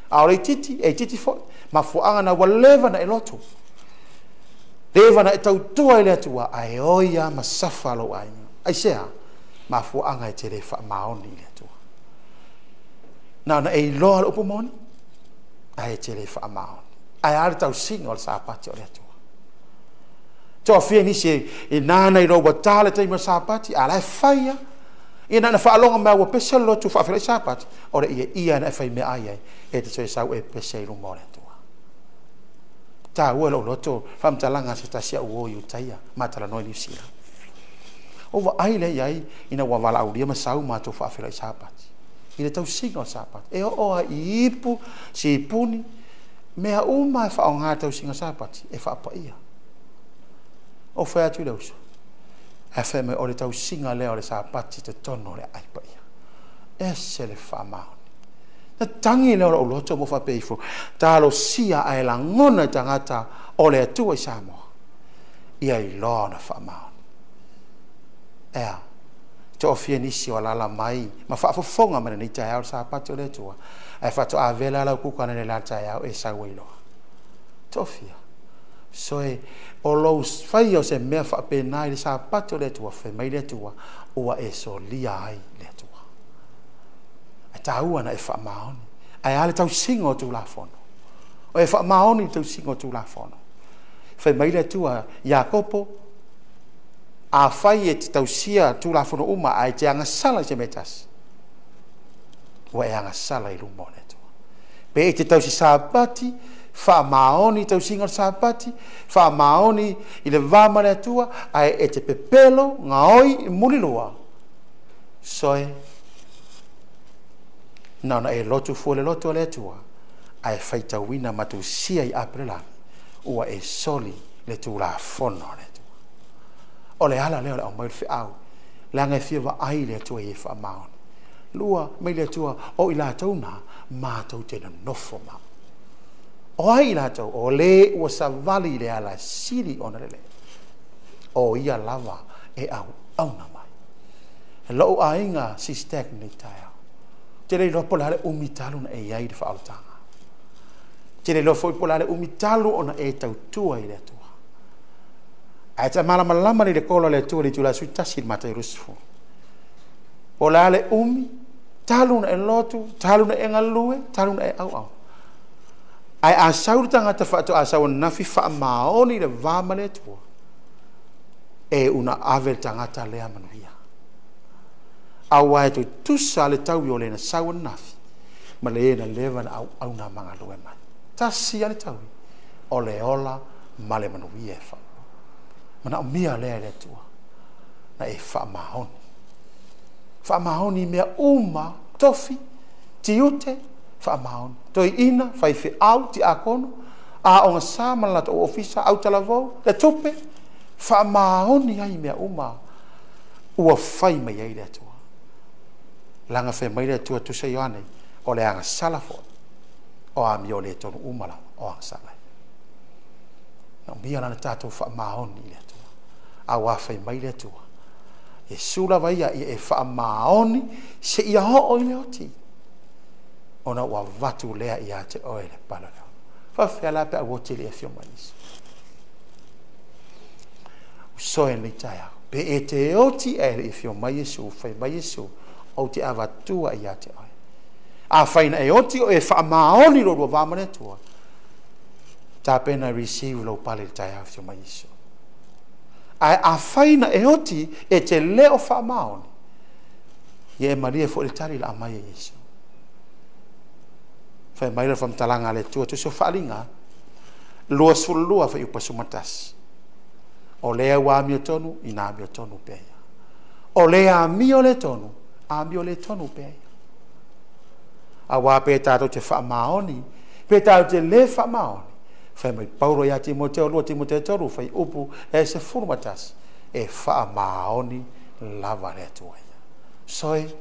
A o le titi, e titi fo. Ma fuanga na waleva na e lotu. Leva na e tau tua i le tua. A e oia ma safalo ai. Ai sea, ma fuanga e tere wha maoni le tua. Na e loa le upumoni, ai e tere wha maoni. Ai are tau singa o le Sapati o le tua. Toa fia nisi e nana i roa tale teima Sapati, ala e whaia. Ia nana wha alonga mea ua pese lotu wha awhira i Sapati. Ora ia na e whai mea ai e te soe sau e pese i runga o le tua. Tā ua lo loto, whamtalanga se tasia uo i utaia, matala noi ni usira. Ova ai le iai ina wa wala aulia masau matou whaafira i Sapati. I le tau singa o Sapati. E o a i ipu, si ipuni, mea uma e whao ngā tau singa Sapati, e whaapa ia. O whai atu i lauso. E whai me o le tau singa leo le Sapati te tono le aipa ia. E se le wha maoni. Na tangi le o loto mo fa peifo. Talo sia ai la ngona tangata o le atua i Samoa. Ia i lona fa maoni. Ea. Te ofia nisi o lala mai. Ma fa fofonga mana ni tai au Sapati o le atua. Ai fa to a vela la kukana le la tai au e Savaii loa. Te ofia. So o lo fai o se mea fa pena i Sapati o le atua. Fe mai le atua. Ua e so lia ai le atua. Taua na e fa maoni ai ale tau singo tu la fono o e fa maoni tau singo tu la fono fa mai le tua Jakopo a fai e tau sia tu la fono uma ai te anga sala se metas o e anga sala I lumo le tua pe e te tau si Sapati fa maoni tau singo Sapati fa maoni I le vama le tua ai e te pepelo ngaoi muli loa soe na e lotu fu le lotu le tua ai faita wina matu sia I aprela ua e soli le tu la fono le tua o le ala le o mai fe au langa fia va ai le tua e fa maon lua mai le tua o ila tauna ma tau te no fo ma o ai la tau o le o savali le ala sili ona le o ia lava e au na mai lo ainga SISDAC ni tai te le lo polare umitalu na e ai de fautanga te le lo foi polare umitalu ona e tau tua I le tua ai ta mala malama ni le kola le tua li tula sutasi mata rusfu polare talu na e lotu talu na e ngalue talu na e au ai a saurtanga te fatu a sau nafi fa maoni le vama le tua e una ave tangata le amanuia awa tu tusa le tau yo le na sawa nafi ma le na leva na au na manga loe mai tasi ale tau o le ola ma le manu ie fa mana o mia le tua na e fa mahoni mea uma tofi tiute fa mahoni toi ina fai fe au ti akono a onga sama la to ofisa au talavo le tupe fa mahoni ai mea uma ua fai mai ai le tua langa fe mai le tua tu se yoane o le anga salafo o a mi o le tonu umala o anga sala no mi ana tato fa maoni le tua a wa fe mai le tua e sula vai e fa maoni se ia ho o le oti ona wa vatu le ia te o le pala fa fe la pe a woti le fio manis so en litaya pe ete oti e fio mai Yesu fe mai Yesu o te avatua ia te ai. A whaina e oti o e wha maoni ro wamane tua. Ta pena receive lo pale tai hafio mai Yesu. A whaina e oti e te leo wha maoni. Ie Maria fo le tari la amai Yesu. Whai maila wham talanga le tua tu so whalinga. Lua sulua whai upasu matas. O lea wa mio tonu ina mio tonu peia. O lea mio le tonu ambio le tonu pe a wa pe tato te fa maoni pe tato te le fa maoni fa mai Paulo ya Timoteo lo Timoteo toru fa upu e se formatas e fa maoni lava le tua soi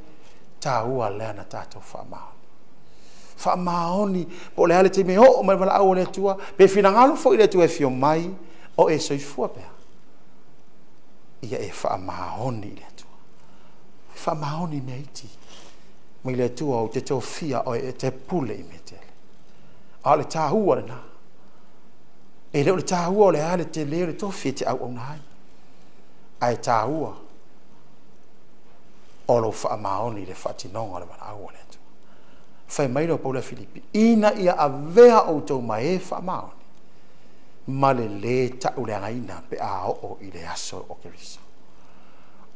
ta ua le na tato fa maoni o le ale te me o mai vala au le tua pe fina ngalo fo ile tua fio mai o e soi fu pe ia e fa maoni le fa maoni meiti mai le tua o te tofia o te pule I metele a le tahua na e le tahua le ale te le tofia te au nai ai tahua o lo fa maoni le fatinonga le mana au le tu fa mai lo Paula Filipi ina ia avea o to mai fa maoni male le ta ule ngaina pe a o I le aso o Keriso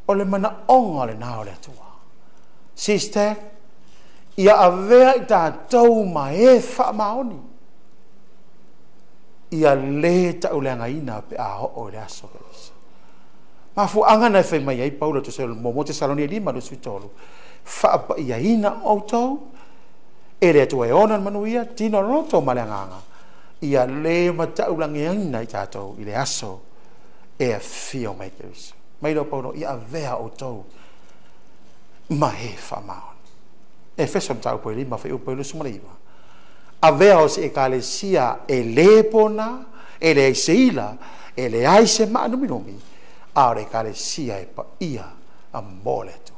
o le mana onga le nao le tua. SISDAC, ia avea I tātou ma e wha maoni. Ia le ta uleanga ina pe a ho o le aso. Ma fu angana e whai mai ai Paula tu se mo te Salonia 5 lo sui tolu. Wha pa ia ina o tau. E le tua e onan manuia, tino roto ma le anganga. Ia le ma ta uleanga ina I tātou I le aso. E a fio mai Keriso. Mai lo Paulo ia vea o tau ma he fa maoni e fesa mtau po lima fe upo lu sumaliva avea o se ekalesia e lepona e le seila e le ai se manu minomi a le ekalesia e pa ia a mole tu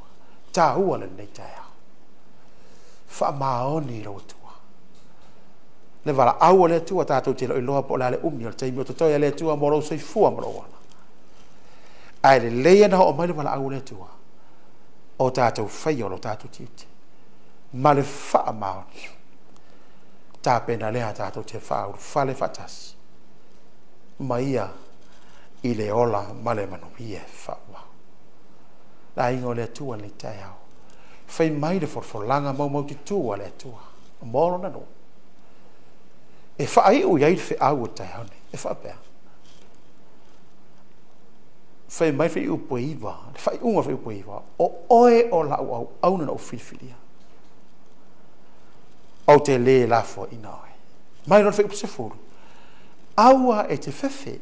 ta ua le nei tai fa maoni lo tu le vala au le tu ta tu te lo loa po le umi o te mi o to le tu mo lo sei fu mo lo ai le le na o mai le vala au le tu o ta tu fai o lo ta tu titi ma le fa maoni ta pena le ta tu te fa fa le fatas maia i le ola ma le manu ie fa wa la ingo le tu le tai au fai mai le forfolanga mo tu le tu mo na no e fa ai u ia fe au tai au e fa pe fai mai fe u poiva fai unga fe u poiva o oe o la au na o fifilia o te le la fo ina oe mai no fe u se furu aua e te fefe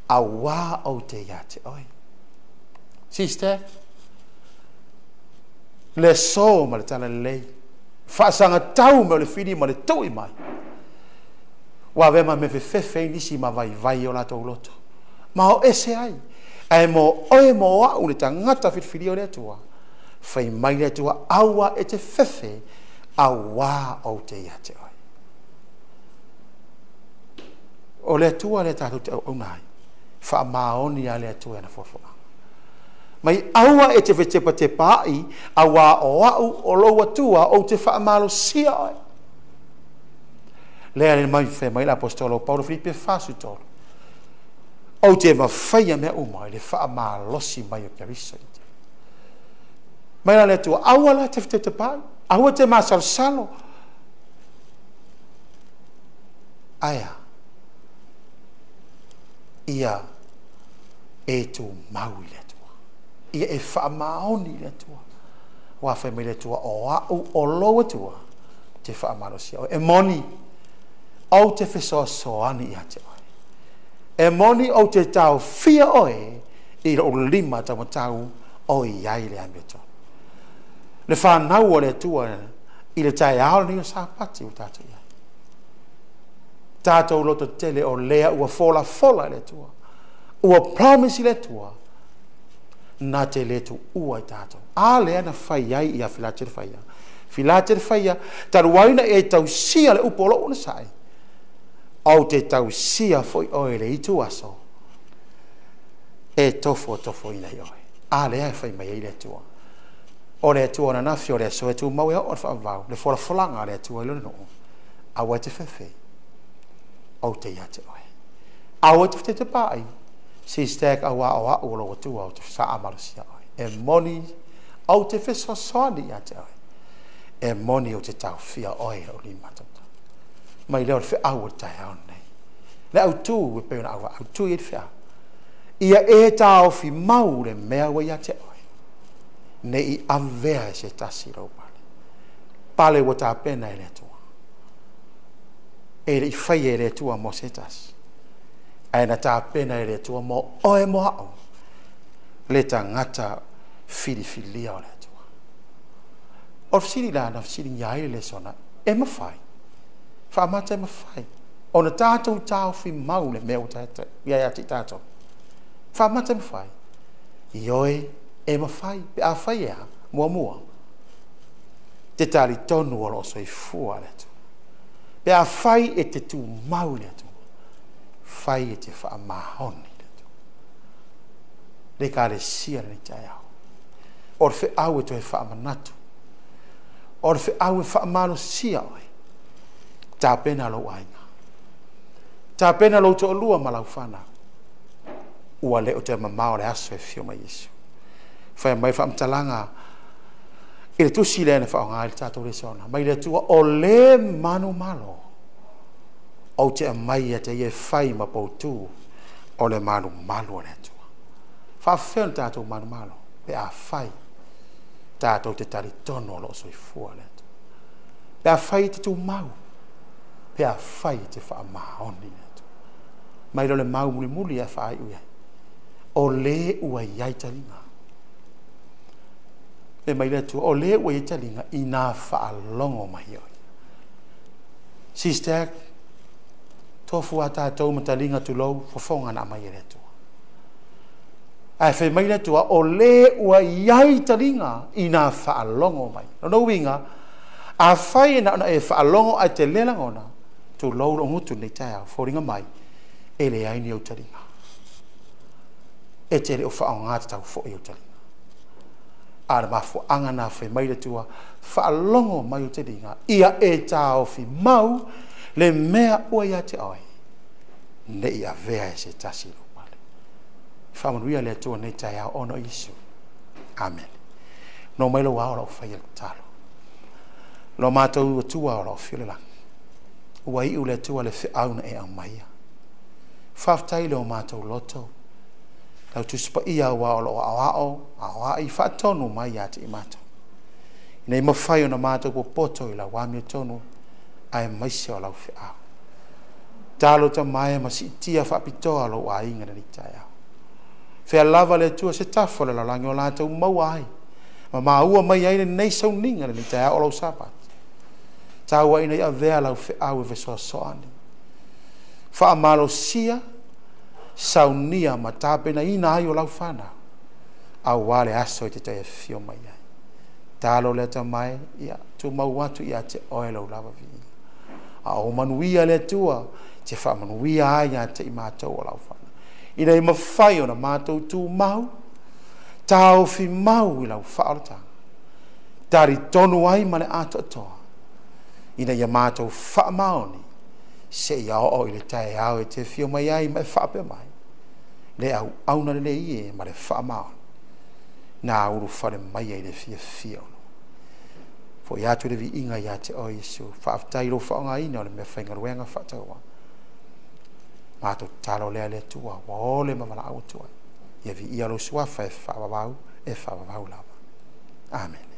aua o te ia te oe SISDAC le so ma le tala lei fa sanga tau me le fidi ma le tau i mai wa ve ma me fefe nisi ma vai o la tau loto ma o ese ai e mo oe mo a le tangata fidi o le tua fai mai le tua aua e te fefe aua o te ia te oe o le tua le tatu te au nai fa maoni a le tua na fofoa mai aua e te vetepa te pai aua o au o loa tua o te fa malo sia oe le ale mai fe mai l'apostolo Paulo Filipe fasu tolo o te mawhaia mea umai le fa malo si mai o kariso mai le tua aua la te te pai aua te masalsalo aya ia e tu maui le tua ia e fa maoni le tua wa fa me le tua o loa tua te fa malosia e moni au te so ani ia te e moni au te tau fia oe i o lima ta matau o iai le amito le fa nau o le tua i le tai ao ni o Sapati o tata ia tatou loto tele o lea ua fola le tua ua promise le tua na te le tu ua i tatou a lea na fai ai ia filater faia taruaina e tau sia le upolo una sai au te tau sia foi oe le itu aso e tofo ina i oe a lea e fai mai ai le tua o le tua na nafi o le so e tu mau e o fa vau le folanga le tua i lo no a wa te fefe au te ia te oe. Aua te pai. SISDAC aua o lo tu au te sa amarusia oe. E moni au te feso soani ia te oe. E moni o te tau fia oe o li matata. Mai leo fe au tai au nei. Le au tu we pe au tu i fia. Ia e tau fi mau le mea wa ia te oe. Ne i avea se tasi ro pale. Pale wa ta pena ele tu. E le fai e le tua mo setas. Ai na ta pena e le tua mo oe mo au. Le tangata filia o le tua. O fsiri la na fsiri nyai le sona. E ma fai. Fa mata e ma fai. O na tātou tāu fi mau le mea o tātou. Ia ti tātou. Fa mata e ma fai. Ioe e ma fai. Pe a fai ea. Mua. Te tali tonu o lo so i fua le tua. Pe a fai e te tu mau le tu. Fai e te wha mahoni le tu. Le ka le sia le tai au. Or fe au e to e wha manatu. Or fe au e wha malo sia oi. Ta pena lo ainga. Ta pena lo to lua malau whana. Ua le o te mamao le aso e fio mai Yesu. Fai mai wha mtalanga e le tusi le ne fa nga le tato le sona mai le tua o le manu malo o te mai te ye fai ma po tu o le manu malo le tua fa fel tato manu malo pe a fai tato te tari tono lo so i fu le tua pe a fai te tu mau pe a fai te fa ma oni le tua mai le mau muli e fai u o le ua yai talinga e mai le tu o le we talinga ina fa longo mai yo SISDAC tofu ata tau matalinga tu lo fofonga na mai le tu ai fe mai le tu o le wa yai talinga ina fa longo mai no winga a fai na e fa longo a te le ngona tu lo lo ngutu nei tai fo ringa mai e le ai ni o talinga e te le o fa nga tau fo i o talinga ara mafo anga na fe mai le tua fa longo mai o te dinga ia e tau fi mau le mea o ia te ai ne ia vea se tasi lo pale fa manuia le tua nei tai a ono isu amen no mai lo wa o fa ia talo lo matou tua o fi le la ua i le tua le fe au na e a mai fa tai lo matou loto tau tu spa ia wa o a i fa tonu mai ati i mato nei mawhai o na mato po poto i la wami o tonu ai mai se o lau fe au talo ta mai ma si tia fa pitoa lo a inga na ni tai au fe lava le tua se tafo le la langi o la tau mawai ma maua mai ai nei Sauniga na ni tai au o lau Sabbath tau wa ina ia vea lau fe au e vesoa soani fa amalo sia saunia matape na ina ai o lau fana au wale aso te tai fio mai ai talo le ta mai ia tu mau watu ia te oelo lava vi a o manuia le tua te fa manuia ai ia te mato o lau fana ina ima fai ona mato tu mau tau fi mau i lau faarta tari tonu ai mane ato toa ina ia mato fa maoni se ia o ile tai au e te fio mai ai mai fa pe mai le au na le ie ma le fa ma na uru fa le mai ai le fio fo ia tu le vi inga ia te o Yesu fa tai lo fa nga ina le me fa nga wenga fa tawa ma to talo le tua o le mama au tua ia vi ia lo sua fa bau e fa bau lava amen.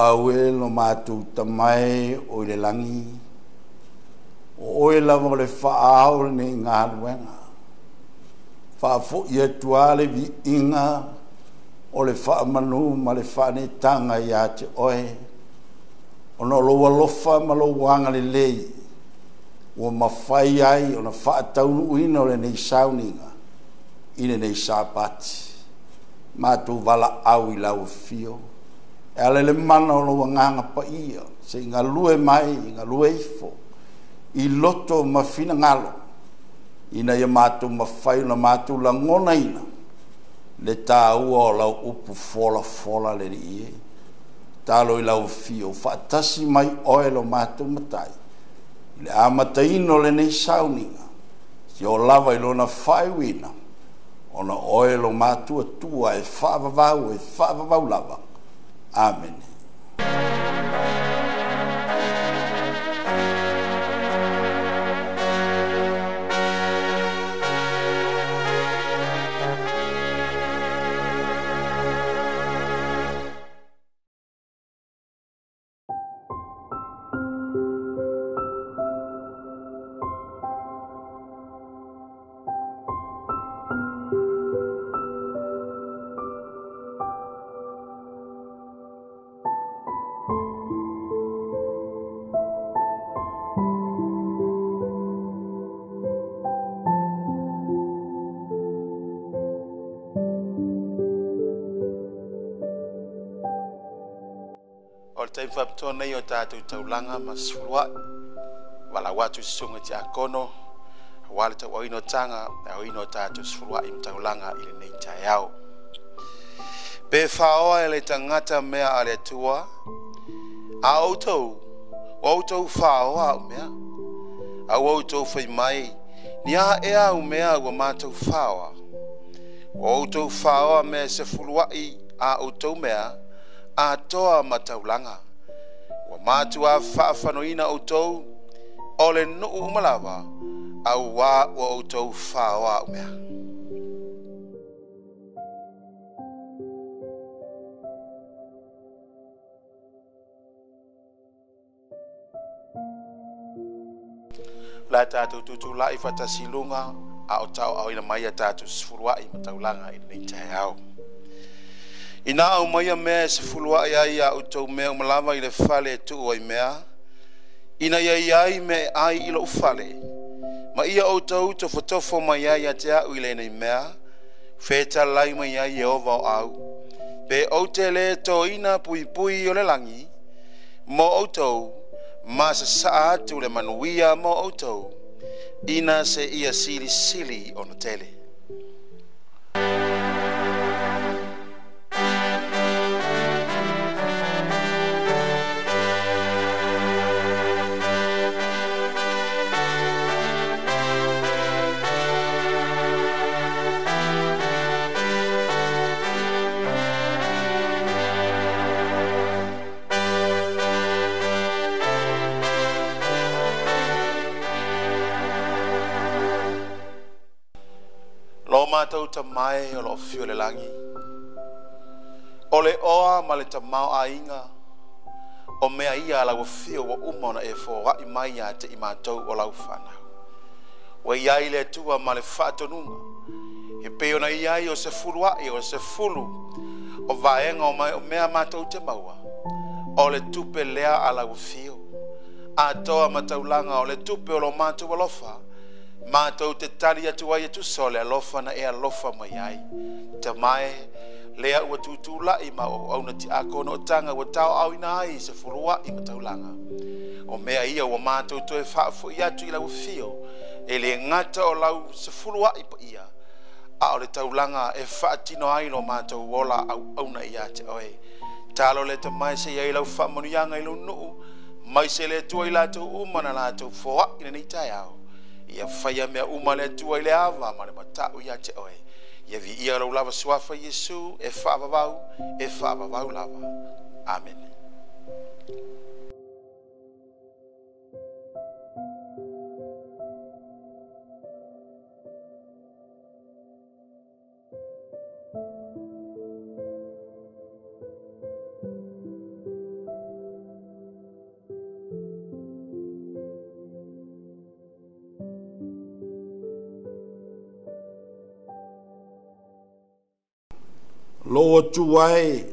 Awe lo matu tamai o le langi o e lava le whaau ne ngā ruenga whaafo ia tuale vi inga o le whaamanu ma le whaane tanga ia te oe o no loa lofa ma lo wanga le lei o mawhai ai o na whaataunu uina o le nei Sauniga i le nei Sapati matu wala au i lau fio ale le mana o lo nganga pa ia se nga lue mai nga lue ifo i loto ma fina ngalo ina ia matu ma fai na matu la ngona ina le ta o la upu fola le ie talo I lau fio, whaatasi mai oe lo mātou matai. Le a mataino le nei Sauniga, si o lava I lona whaiwina, ona oe lo mātua tua e whaavavau lava. Amen. Tai whaptona I o tātou taulanga ma sfurua wala watu sunga ti akono wale ta waino tanga na waino tātou sfurua I taulanga I le nei tai au pe whaoa ele tangata mea ale tua a outou whaoa o mea a outou whai mai ni a ea o mea ua mātou whaoa outou whaoa mea se furua I a outou mea a toa mataulanga wa matua whaafanoina outou o le nuu umalawa au wā o outou whaoa umea. La tātou tutu la I whatasilunga a o tau au ina mai a tātou sfurua I mataulanga I nei tai au. Ina au mai mea se fulua ia au tau mea umalawa I le fale tu o I mea. Ina ia me ai I lo ufale. Ma ia au tau tofo mai ia te au I le nei mea. Feta lai mai ia Yehova o au. Pe au te le to ina pui o le langi. Mo au tau ma se saa atu le manuia mo au tau. Ina se ia sili o na tele. Mātou ta mai o lo fio le langi. O le oa ma le ta mau a inga. O mea ia la fio wa umona e fo wa I mai a te I mātou o lau whanau. Wa iai le tua ma le whaatonunga. He peo na iai o se furua o se fulu. O vaenga o mai o mea mātou te maua. O le tupe lea a la fio. A toa mataulanga o le tupe o lo mātou alofa. Mātou te tari atu ai atu sole alofa na e alofa mai ai. Te mai lea ua tutu lai ma o auna ti akono o tanga ua tau au ina ai se furua I mataulanga. O mea ia ua mātou toe whaafo I atu I lau fio. E le ngata o lau se furua I pa ia. A o le taulanga e whaatino ai lo mātou wola au auna I ate oe. Talo le te mai se iai lau whamonu yanga I lau nuu. Mai se le tua I lātou umana lātou fōa ina ni tai au. Ia whaia mea umale tua I le awa ma le matau ia te oe. Ia vi ia lau lava suafa Yesu e whaavavau lava. Amen. Loa tuai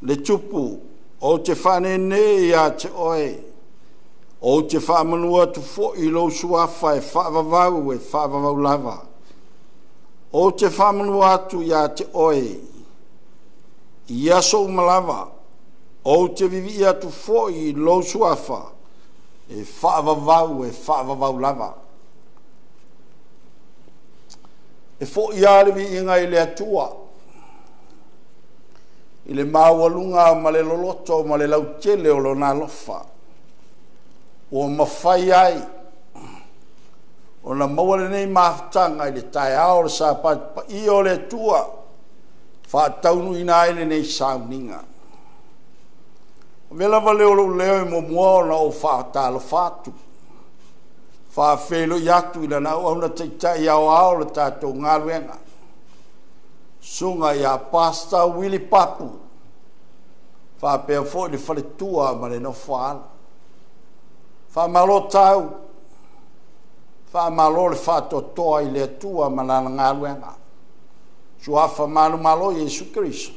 le tupu o te whanene ia te oe o te whamanua tu fo I lo suafa e whaavavau lava o te whamanua atu ia te oe ia so malava o te vivi atu fo I lo suafa e whaavavau lava e fo I alivi inga I le atua I le mawalunga ma le loloto ma le lautele o lona lofa. O mawhai ai. O na mawale nei maftanga i le tai ao le Sapati pa i o le tua. Whaataunu ina ele nei Sauniga. Vela va leo leo mo mo na o whaatalo whatu. Whaafelo yatu ina na o na Taitai ao le tātou Ngaluenga. Sunga ia pasta wili papu. Whaapea fo ni Faletua ma le no whaala. Whaamalo tau. Whaamalo le whaatotoa i le atua ma la Ngaluenga. Suafa manu malo Yesu Kristo.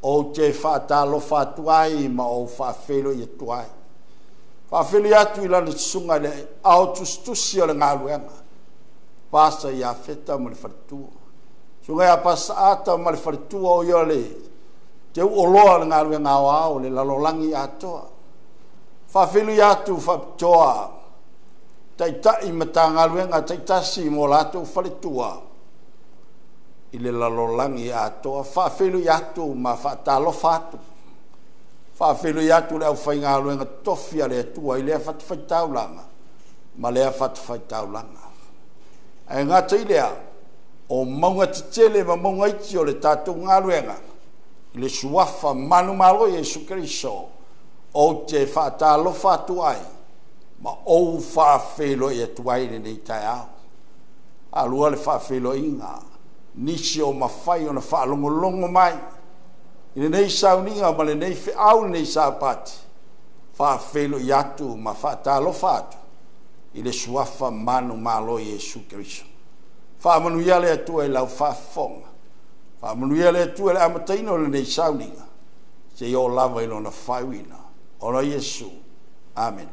O te whaatalo whaatuai ma o whaafelo i atuai. Whaafelo i atu i lana sunga le au tustusi o le Ngaluenga. Pasa i a feta ma le Faletua. Sunga ia pasa ata ma le Faletua o ia le te uoloa le Ngaluenga au le lalolangi atoa. Whaafelo i atu whaapitoa. Taitai mata Ngaluenga taitasi mo lato Faletua. I le lalolangi atoa. Whaafelo i atu ma whaatalo whatu. Whaafelo i atu le au whai Ngaluenga tofia le atua i lea whaatawhaitaulanga. Ma lea whaatawhaitaulanga. Ai ngata i lea o maunga titele ma maunga iti o le tātou Ngaluenga. I le suafa manu malo Yesu Kristo. O te whaatalo whatu ai. Ma ou whaafelo i atuai le nei tai au. Alua le whaafelo inga. Nisi o mawhai o na whaalongolongo mai. I le nei Sauniga ma le nei whiau nei Sapati. Whaafelo i atu ma whaatalo whatu. I le suafa manu malo Yesu Kristo. Whaamanuia le atua i lau whaafonga. Whaamanuia le atua le amataino le nei Sauniga. Se i o lava i lona whaiwina. Ora Yesu. Amen.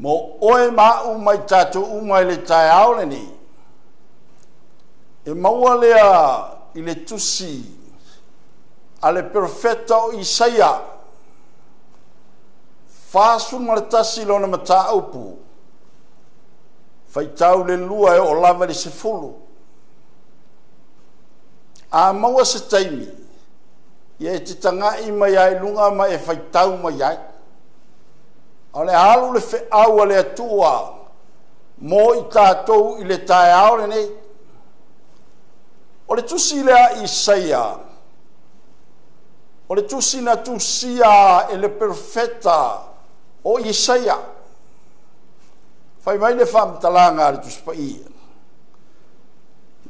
mo oe ma umai tatu umai le tai aole ni e maua lea i le tusi ale perfeta o Isaia fasu ma le tasi lona mata upu faitau le lua e o lava le sefulu a maua se taimi ia e te tangai mai ai lunga ma e faitau mai ai o le halu le fe'aua le atua mo i tātou i le tae ao le nei o le tusi lea Isaia o le tusi na tusia e le perfeta o Isaia fai mai le whamtalanga le tusi pa ia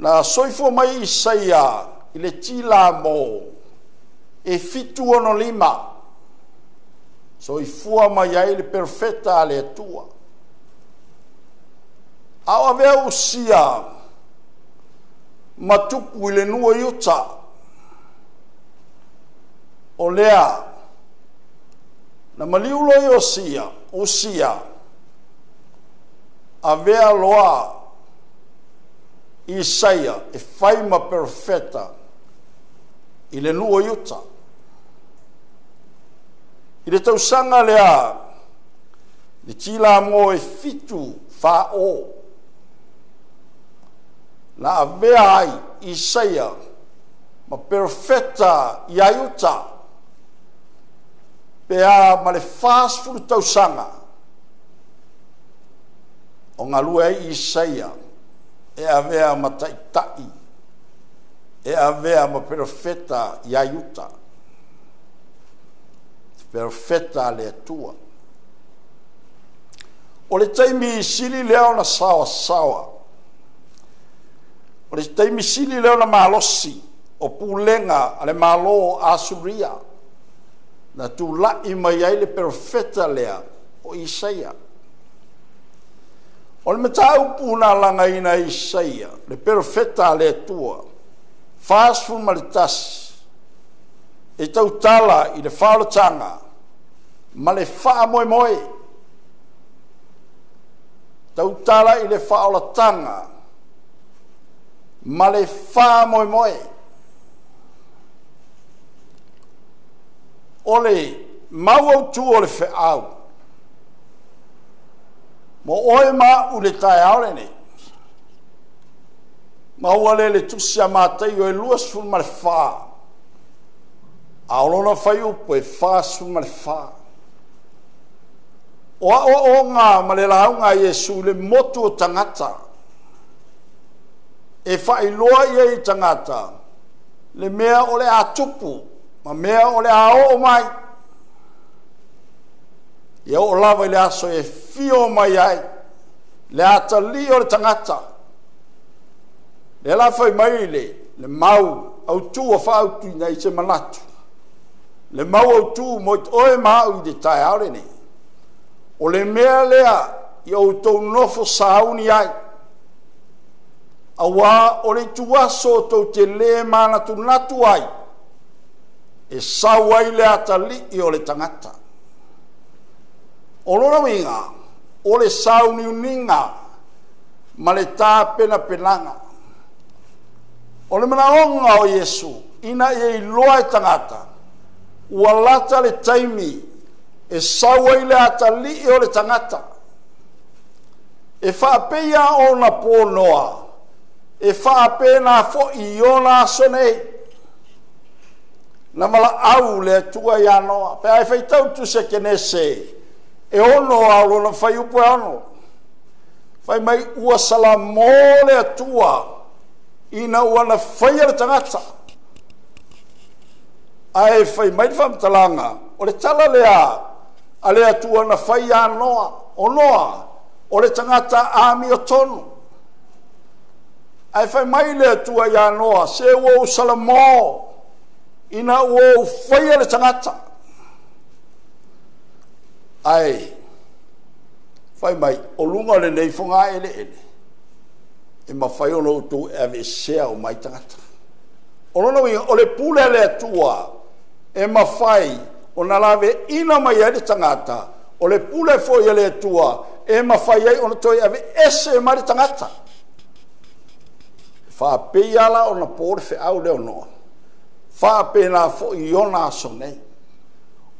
na soifo mai Isaia i le tila mo e fitu ono lima soifua mai ai le perfeta le atua au avea usia matupu i le nua iuta o lea na maliulo i usia avea loa Isaia e faima perfeta i le nua iuta i le tausanga lea le tila mo e fitu fa o na avea ai Isaia ma perfeta i aiuta pea ma le fast food tausanga o ngalua e Isaia e avea ma Taitai e avea ma perfeta i aiuta perfeta le atua o le taimi sili leo na sawa o le taimi sili leo na malosi o pulenga ale malo asuria na tu lai mai ai le perfeta lea o Isaia o le matau puna langa ina Isaia le perfeta le atua fast food malitas e tautala i le whaolotanga ma le wha moe tautala i le whaolotanga ma le wha moe o le mau au tu o le whaau mo oe ma u le tae aole ne ma ua le tusia mātai o e luas fun ma le wha Aola fai upo e fasu ma le fa. O ngā ma le launga Yesu le motu o tangata. E fai loa ia i tangata. Le mea o le atupu. Ma mea o le ao mai. Ia o lava i le aso e fio mai ai. Le atali o le tangata. Le la fai mai le mau au tu o fa au tu nei se manatu. Le mau au tu mo oe mau i de tai aore ne. O le mea lea i au tau nofo sauni ai. Awa o le tuaso tau te le mana tu natu ai. E sawai le atali i o le tangata. O lona winga, o le sauni uninga, ma le tā pena penanga. O le manaonga o Yesu, ina i loa e tangata. Ua lata le taimi e sawai le atali o le tangata. E whaapeia o na pōnoa. E whaape na fo i o na sonei. Na mala au le tua i anoa. Pe ai whaitau tu se kene se. E ono au na whai upo ano. Whai mai ua salamo le atua. Ina ua na whai le tangata. Ai fai mai whamtalanga, o le tala lea, a lea tua na whai a noa, o le tangata ami o tonu. Ai fai mai lea tua i a noa, se wou salamo, ina wou whai a le tangata. Ai, fai mai, o lunga le nei whunga ele. E ma whai ono utu e ave sea o mai tangata. O lona winga, o le pule lea tua, e mawhai o na lawe ina mai ere tangata o le pule fo i le tua e mawhai ai ona toi ave ese mari tangata. Whapei ala ona pōre whi au leo noa. Whapei nā fo i ona aso nei.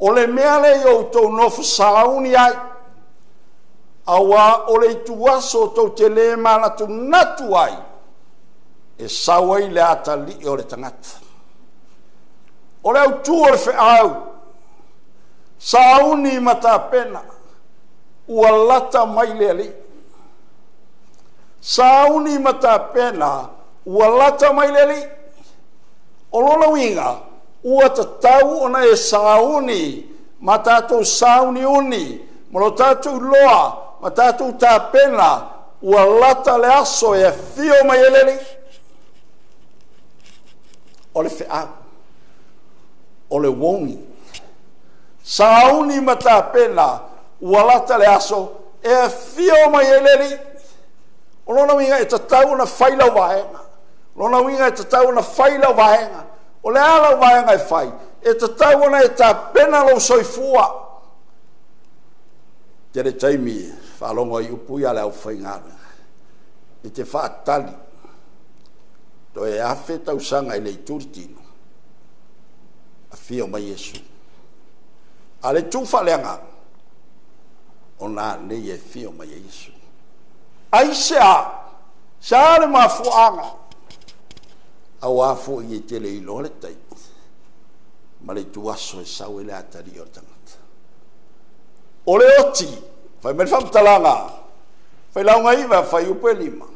O le mea le i o tau nofu sauni ai. Awa o le tuaso tau te le mana tu natu ai. E Savaii le atali i o le tangata. O le au tu o le whi au. Sauni mata pena. Ua lata mai le ali. Sauni mata pena. Ua lata mai le ali. O lona winga. Ua ta tau ona e sauni. Ma tātou sauni uni. Ma lo tātou loa. Ma tātou tā pena. Ua lata le aso e fio mai le ali. O le whea. O le wongi. Sauni mata pena. Ua lata le aso e fio mai le ali. O lona winga e ta tau na whaila waenga. Lona winga e ta tau na whaila waenga. O le ala waenga e whai. E ta tau na e ta pena lo soifua. Te re taimi whalongo i upui ale au whaingana. E te whaatali. To e awhi tau sanga i le turitino. A fio mai Yesu. A le tuwha leanga. O nā nei e fio mai Yesu. Ai sea. Sea le mafuanga. Au afu i te le ilo le tai. Ma le tuaso e sau e le atari o tangata. O le oti. Fai me whamtalanga. Fai launga iwa fai upe lima.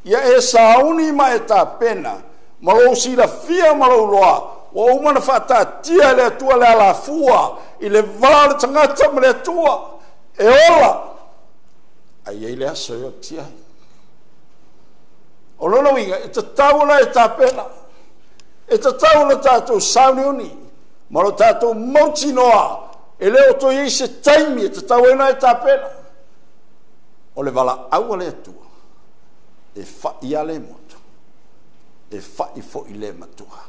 Ia e sauni ma e tā pena. Ma lo sira fia ma lo loa. Wa umana whata tia le atua le ala fua. I le vale tangata ma le atua. E ola. Ai ei le aso e o tia. O lona winga, e ta tauna e ta pena. E ta tauna tātou sauni uni. Ma lo tātou mauti noa. E leo to i se taimi, e ta tauna e ta pena. O le vala aua le atua. E whai ale moto. E whai fo i le matua.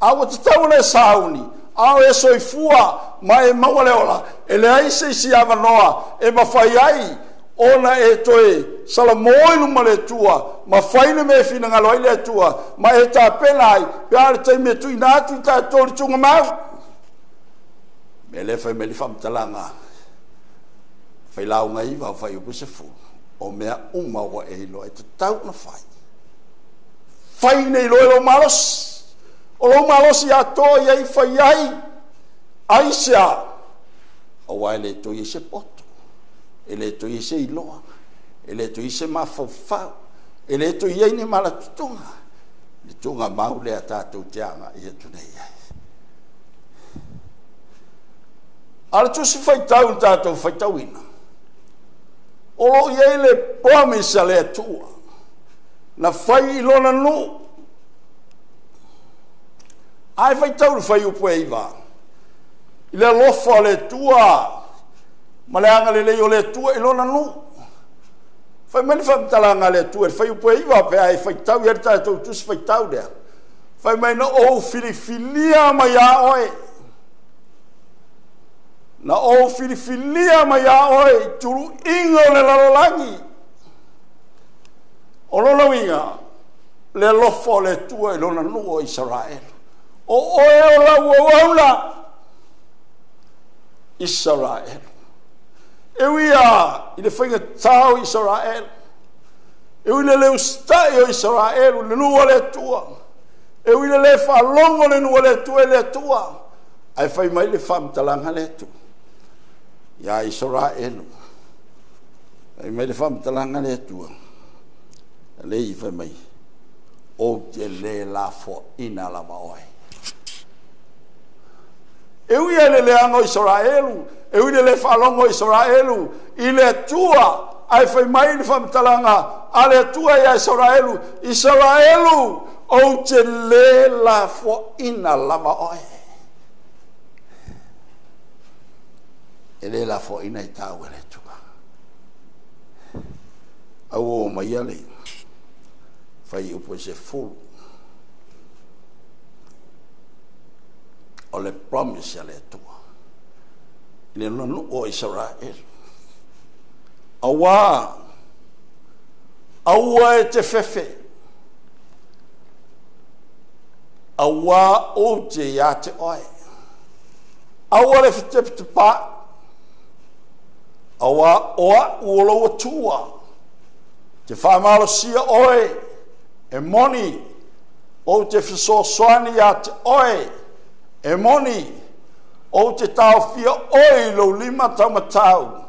Awa ta tauna e sauni. Ao e soifua, ma e maua le ola. E le aise isi ava noa. E ma whai ai. Ona e toe Solomona ma le tua, ma faile me fina ngalo ai le tua, ma e ta penai, pe ale te me tu inatu ta tori tunga mau. Me le fai me li fam talanga. Fai lau ngai va fai upu se fu. O mea uma wa e lo e te tau na fai. Fai nei lo malos. O lo malos ia to ia fai ai. Aisha. O wai le to i se poto. Ele to ise iloa, ele to ise mafofau, ele to ia ni malatutunga, le tunga mau le atatu tianga ia tunei ai. Ala tu si fai tau tātou fai tau ina. Olo ia le promise le atua, na fai ilona nu. Ai fai tau fai upu e iwa, ile lofa le tua, ma le anga le o le tua e lona nu. Fai mani whamtalanga le tua, fai upo e iwa pe ai fai tau, iar tātou tusi fai tau lea. Fai mai na o filifilia mai a oe. Na o filifilia mai a oe, turu ingo le lalolangi. O lona winga, le lofo le tua e lona nu o Israel. O oe o lau o aula. Israel. Ewia, i le whainga tau Israel. Ewi le leu stai o Israel, le nua le tua. Ewi le le whalongo le nua le tua e le tua. Ai whai mai le whamtalanga le tua. Ia Israel. Ai mai le whamtalanga le tua. Le i whai mai. O te le la fo ina la maoe. Ewi le leango Israelu. Ewi le whalongo Israelu. I le tua. Ai whai mai le whamtalanga. A le tua ia Israelu. Israelu. O te le la fo ina la maoe. E le la fo ina I tau e le tua. Au o mai ale. Whai upo se fulu. O le promise le tua. Le nonu o Israel. Awa e te fefe. Awa o te ia te oe. Awa le fite te pa. Awa oa uolo wa tua. Te whamaro sia oe. E moni. O te fisosoani ia te oe. E moni. O te tau fia oe lo lima taumatau.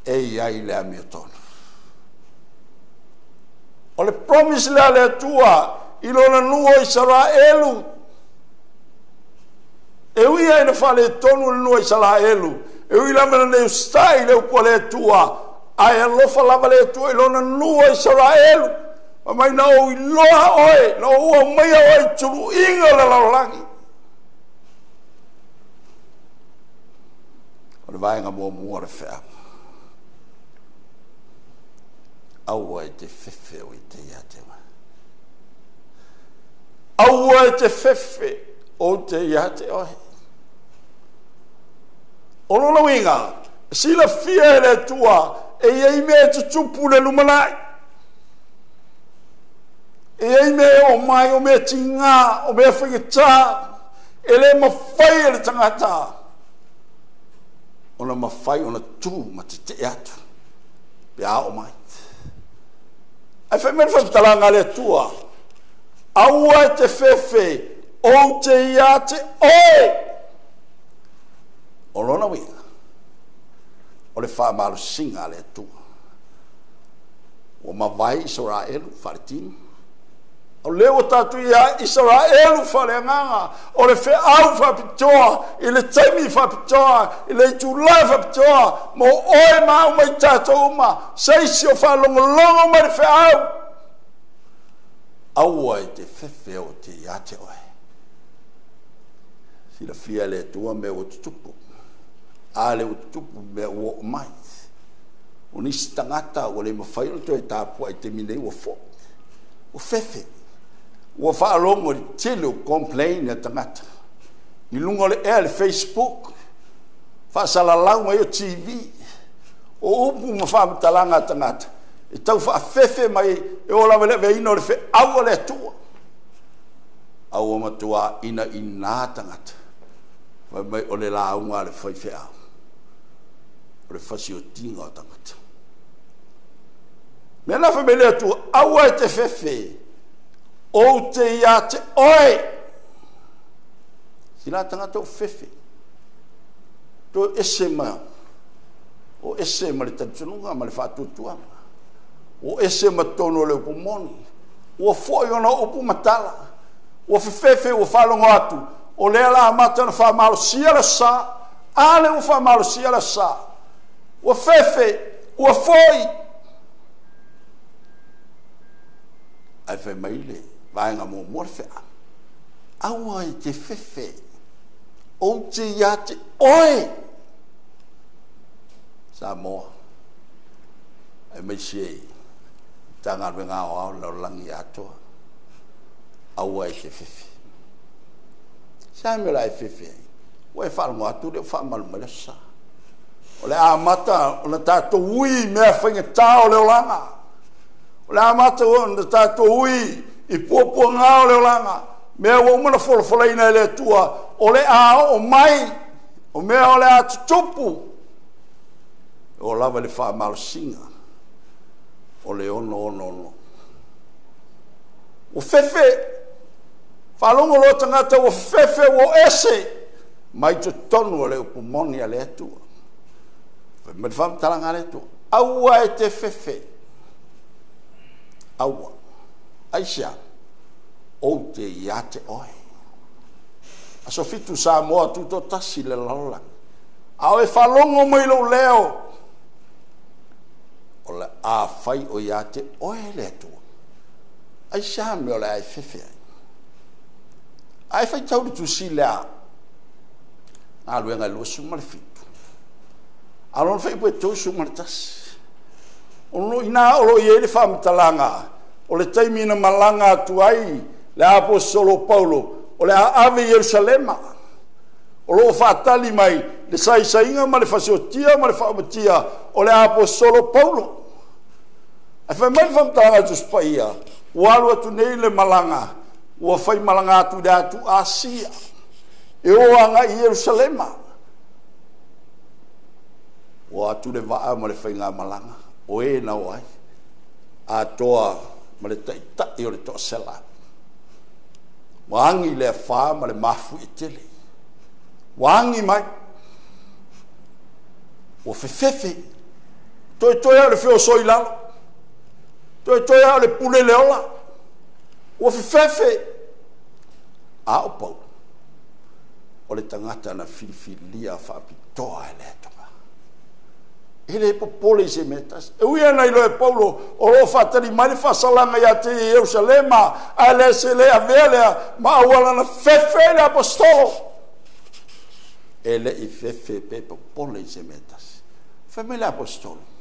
E iai le Amituanai. O le promise le ale tua. I lona nua Israelu. E uia ina whale tonu nua Israelu. E ui lamana ne ustai le upua le tua. Ai alofa lava le tua i lona nua Israelu. Ma mai na o i loa oe. Na ua maia oe turu inga le laulangi. O le vaenga mua le whea. Aua e te fefe o i te ia te wa. Aua e te fefe o te ia te ohe. O lona winga, sila fia e le tua, e iei mea te tupu le lumanai. E iei mea o mai o mea tinga, o mea whingata, e le mawhai e le tangata. O na mawhai o na tū ma te atu, pe a o mai. Ai whai mea whakatalanga le tua, aua te fefe o te ia te oe. O lona winga. O le whaamaru singa le tua. O mawai Israelu wharetini. O leo tatu ia Israelu whareanganga. O le wheau whapitoa. I le taimi whapitoa. I le tūlai whapitoa. Mo oe mau mai tātou uma. Seisi o whalongolongo mai le wheau. Aua e te fefe o te ia te oe. Sila fia le tua me o tutupu. Ale o tutupu me o mai. O nisi tangata o le mawhai o te tāpua i te minei o fo. O fefe. O whaalongo li tele o complain a tangata. I lungo le ea le Facebook. Whaasalalau mai o TV. O upu ma whaamatalanga tangata. E tau whaafefe mai e o lawe lewe ino le whe aua le tua. Aua matua ina ina tangata. Mai o le launga le whai au. O le whasi o tinga o tangata. Mea lawe me lea tua aua e te fefe. O te ia te oe. Sila tangata o fefe. To ese ma. O ese ma le tantununga ma le whatutuanga. O ese matono le upumoni. O foi ona upu matala. O fefe o whalongo atu. O lea la amata na whamalo sia la sa. Ale o whamalo sia la sa. O fefe. O foi. Ai whai maile. Vaenga mo morfea. Aua i te fefe. O te ia te oe. Samoa. Ai mai siei. Tanga wenga o au lau langi atoa. Aua i te fefe. Samuel ai fefe. O e whalongo atu leo whamalu malesa. O le amata o na tato ui mea whainga tau leo langa. O le amata o na tato ui i pōpua ngāo leo langa. Mea o umana wholawhalaina le tua. O le a o mai. O mea o le a tutupu. O lava le whamalo singa. O le ono. O fefe. Whalongo lo tangata o fefe o ese. Mai to tonu o le upumoni a le atua. Me le whamtalanga le atua. Aua e te fefe. Aua. Aisha. O te ia te oe. Aso fitu Samoa tuto tasi le lalang. Ao e whalongo mai lo leo. O le a whai o ia te oe le atua. Aisha me o le ai fefe ai. Ai whai tau tu si lea. Nā luenga lua suma le fitu. Alon whai pue tau suma le tasi. Ono ina olo i ele whamatalanga. O le taimina malanga atu ai. Le apostolo Paulo. O le ave Jerusalema. O lo fatali mai le sainga ma le fasiotia ma le faamatia o le apostolo Paulo. A fa mai fam tanga tu spaia. Walu atu nei le malanga. Ua fai malanga atu de atu Asia. E o anga i Yerusalema. Ua atu le vaa ma le fai ngā malanga. O e na wai. A toa ma le Taitai o le toa sela. Wangi le fa ma le mafu i tele. Wangi mai. O fefefe. Toi au le feo soi lalo. Toi au le pule le ola. O fefefe. A o pau. O le tangata na filifilia fa pitoa e le tonga. Ele popole se metas. E uia na ilo e Paulo. O lo fatari mai le fasalanga ia te Yerusalema. A le se le avelea. Ma awala na fefe le apostolo. Ele i fefe pe popole se metas. Famile apostolo.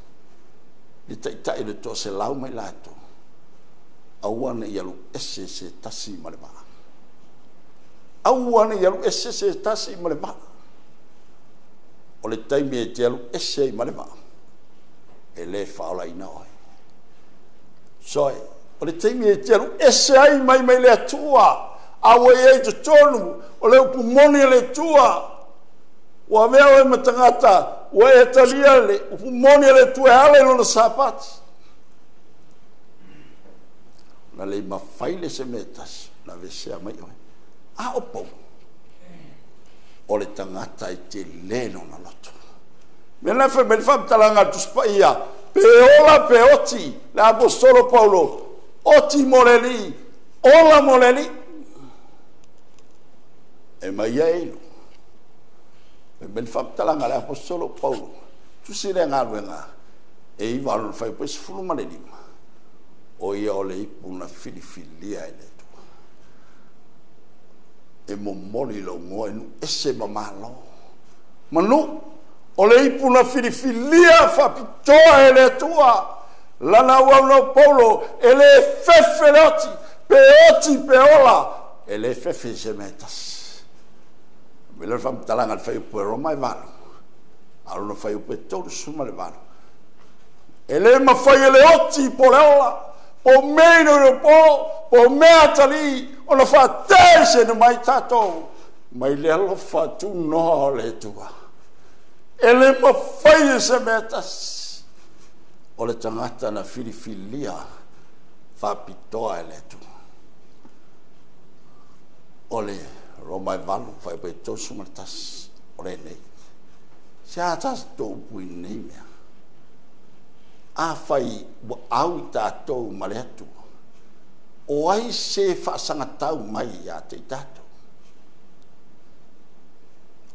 Li Taitai le to se lau mai lato. Awana ialu ese se tasi malema. Awana ialu ese se tasi malema. O le taimi e te ialu ese malema. Ele faola ina oi. Soe. O le taimi e te ialu ese ai mai le atua. Awa e te tonu. O le upu moni le tua. Wa mea o matangata. Wa e talia le upu moni le tua e ale no na Sapati. Na le mawhaile se metas. Na vesea mai oi. A opo. O le tangata i te leno na loto. Mena fe me fa talanga tu spaia. Pe ola pe oti. La apostolo Paulo. Oti moreli. Ola moreli. E mai elo. Ben fa talanga le apostolo Paulo. Tu si le ngaluenga. E i valu fai pes fuluma le lima. O ia o le ipu na filifilia e le tua. E momoli lo ngoe nu ese mamalo. Manu, o le ipu na filifilia fa pitoa e le tua. Lana wau Paulo, e le fefe leoti, pe ola, e le fefe se metas. Mele fam talanga fai pu Roma e valo. Alo fai pu todo suma le valo. Ele ma fai le oti po le ola. O meino le po mea tali. Ona fa tese no mai tato. Mai le alo fa tu no le tua. Ele ma fai se metas. O le tangata na filifilia. Fa pitoa e le tua. Ole Roma e valu fai pe to sumartas ore nei. Sia tas to pui nei mea. A fai au tato maleatu. O ai se fa sanga tau mai a te tato.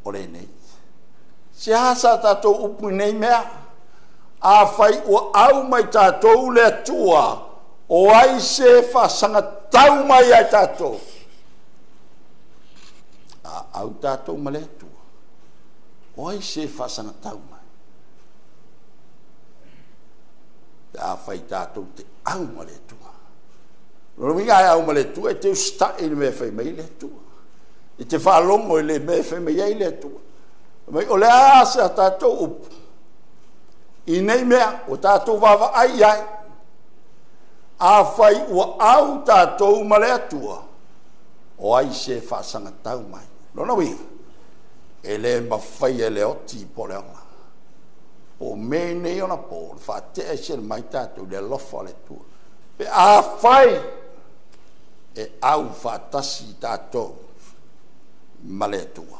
Ore nei. Sia sa tato upui nei mea. A fai o au mai tato le atua. O ai se fa sanga tau mai a tato. Au tātou male tua. Oi se whasanga tau mai. Tā whai tātou te au male tua. Loro minga ai au male tua, e te usta e me whai mai le tua. I te whalongo i le me whai mai ai le tua. Mai o le asa tātou upu. I nei mea, o tātou wawa ai ai. A whai ua au tātou male tua. O ai se whasanga tau mai. Lona wi, ele mawhai e le oti po le ona. Po mene ona po, fa te e se mai tātou le lofa le tua. Pe a whai e au fa tasi tātou ma le tua.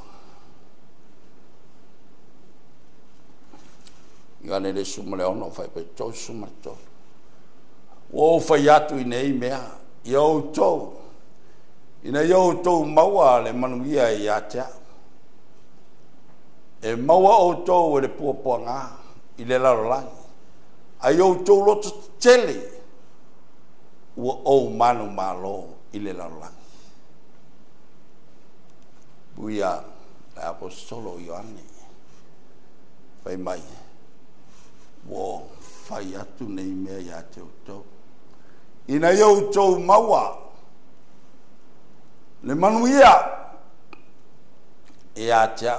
Ngane le suma le ona, whai pe tau suma tau. Wo whai atu i nei mea, i au tau. Ina iau tau maua le manuia i atea. E maua o tau e le puapua ngā i le larolangi. A iau tau loto tele ua o manu malo i le larolangi. Buia le apostolo Ioane. Fai mai. Wo fai atu nei mea i ate o tau. Ina iau tau maua le manuia e atia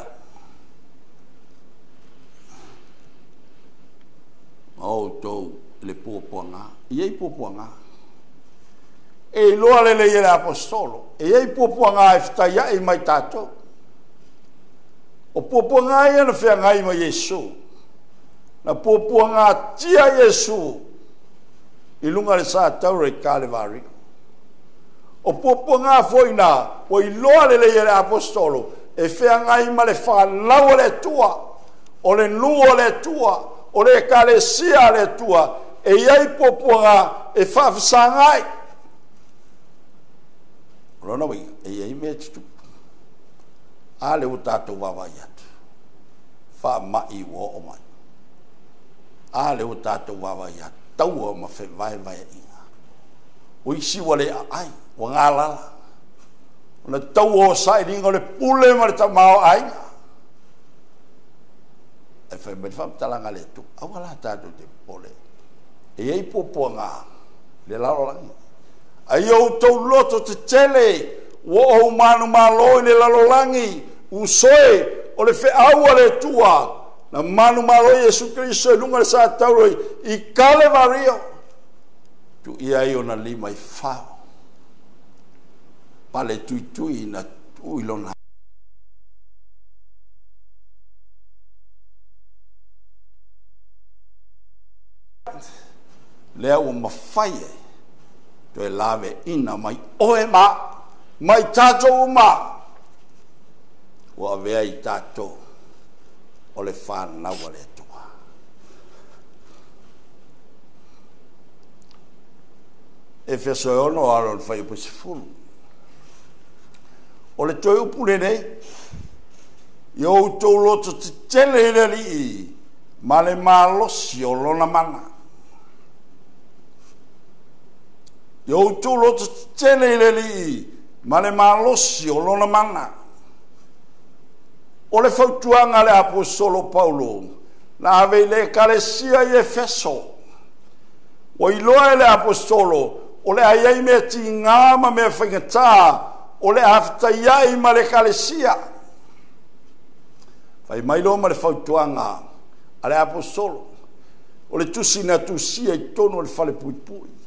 o to le puapuanga iei puapuanga e loa le le apostolo e iei puapuanga e ftaia e mai tato o puapuanga ia na whiangai mai Yesu na puapuanga tia Yesu i lunga le sa tau re Kale vari o puapuanga foi na o i loa le le apostolo e whiangai ma le whalaua le tua o le nuo le tua o le kalesia le tua e iai puapuanga e whawhisangai rona wai e iai mea titu a le utato wawai atu wha mai wo o mai a le utato wawai atu taua ma whe vai inga o isi wale ai wa ngā lala o na taua o sai ringa le pule ma le tamao ainga e fai mai fam talanga le tu awa la tātou te pole e ei puapuanga le lalolangi ai au tau loto te tele wo au manu malo le lalolangi usoe o le fe aua le tua na manu malo Yesu Kristo lunga le sa tau i Kale vario tu ia i ona lima i whao pale tui na tui lona lea o mawhai e to e lawe ina mai oe ma mai tato uma o avea i tato o le whanau le tua e wheso e ono aro le whai upesi fulu o le toi upule nei i o tau loto te tele le i ma le malosi o lona mana yo tu lo tele le ma le malosi o lona mana o le fautuanga le apostolo Paulo na ave le kalesia i Efeso o i loa le apostolo o le aiai me ti ngama me whaingata o le aftaiai ma le kalesia fai mai lo ma le fautuanga ale apostolo o le tusina tusia i tono le fale pui pui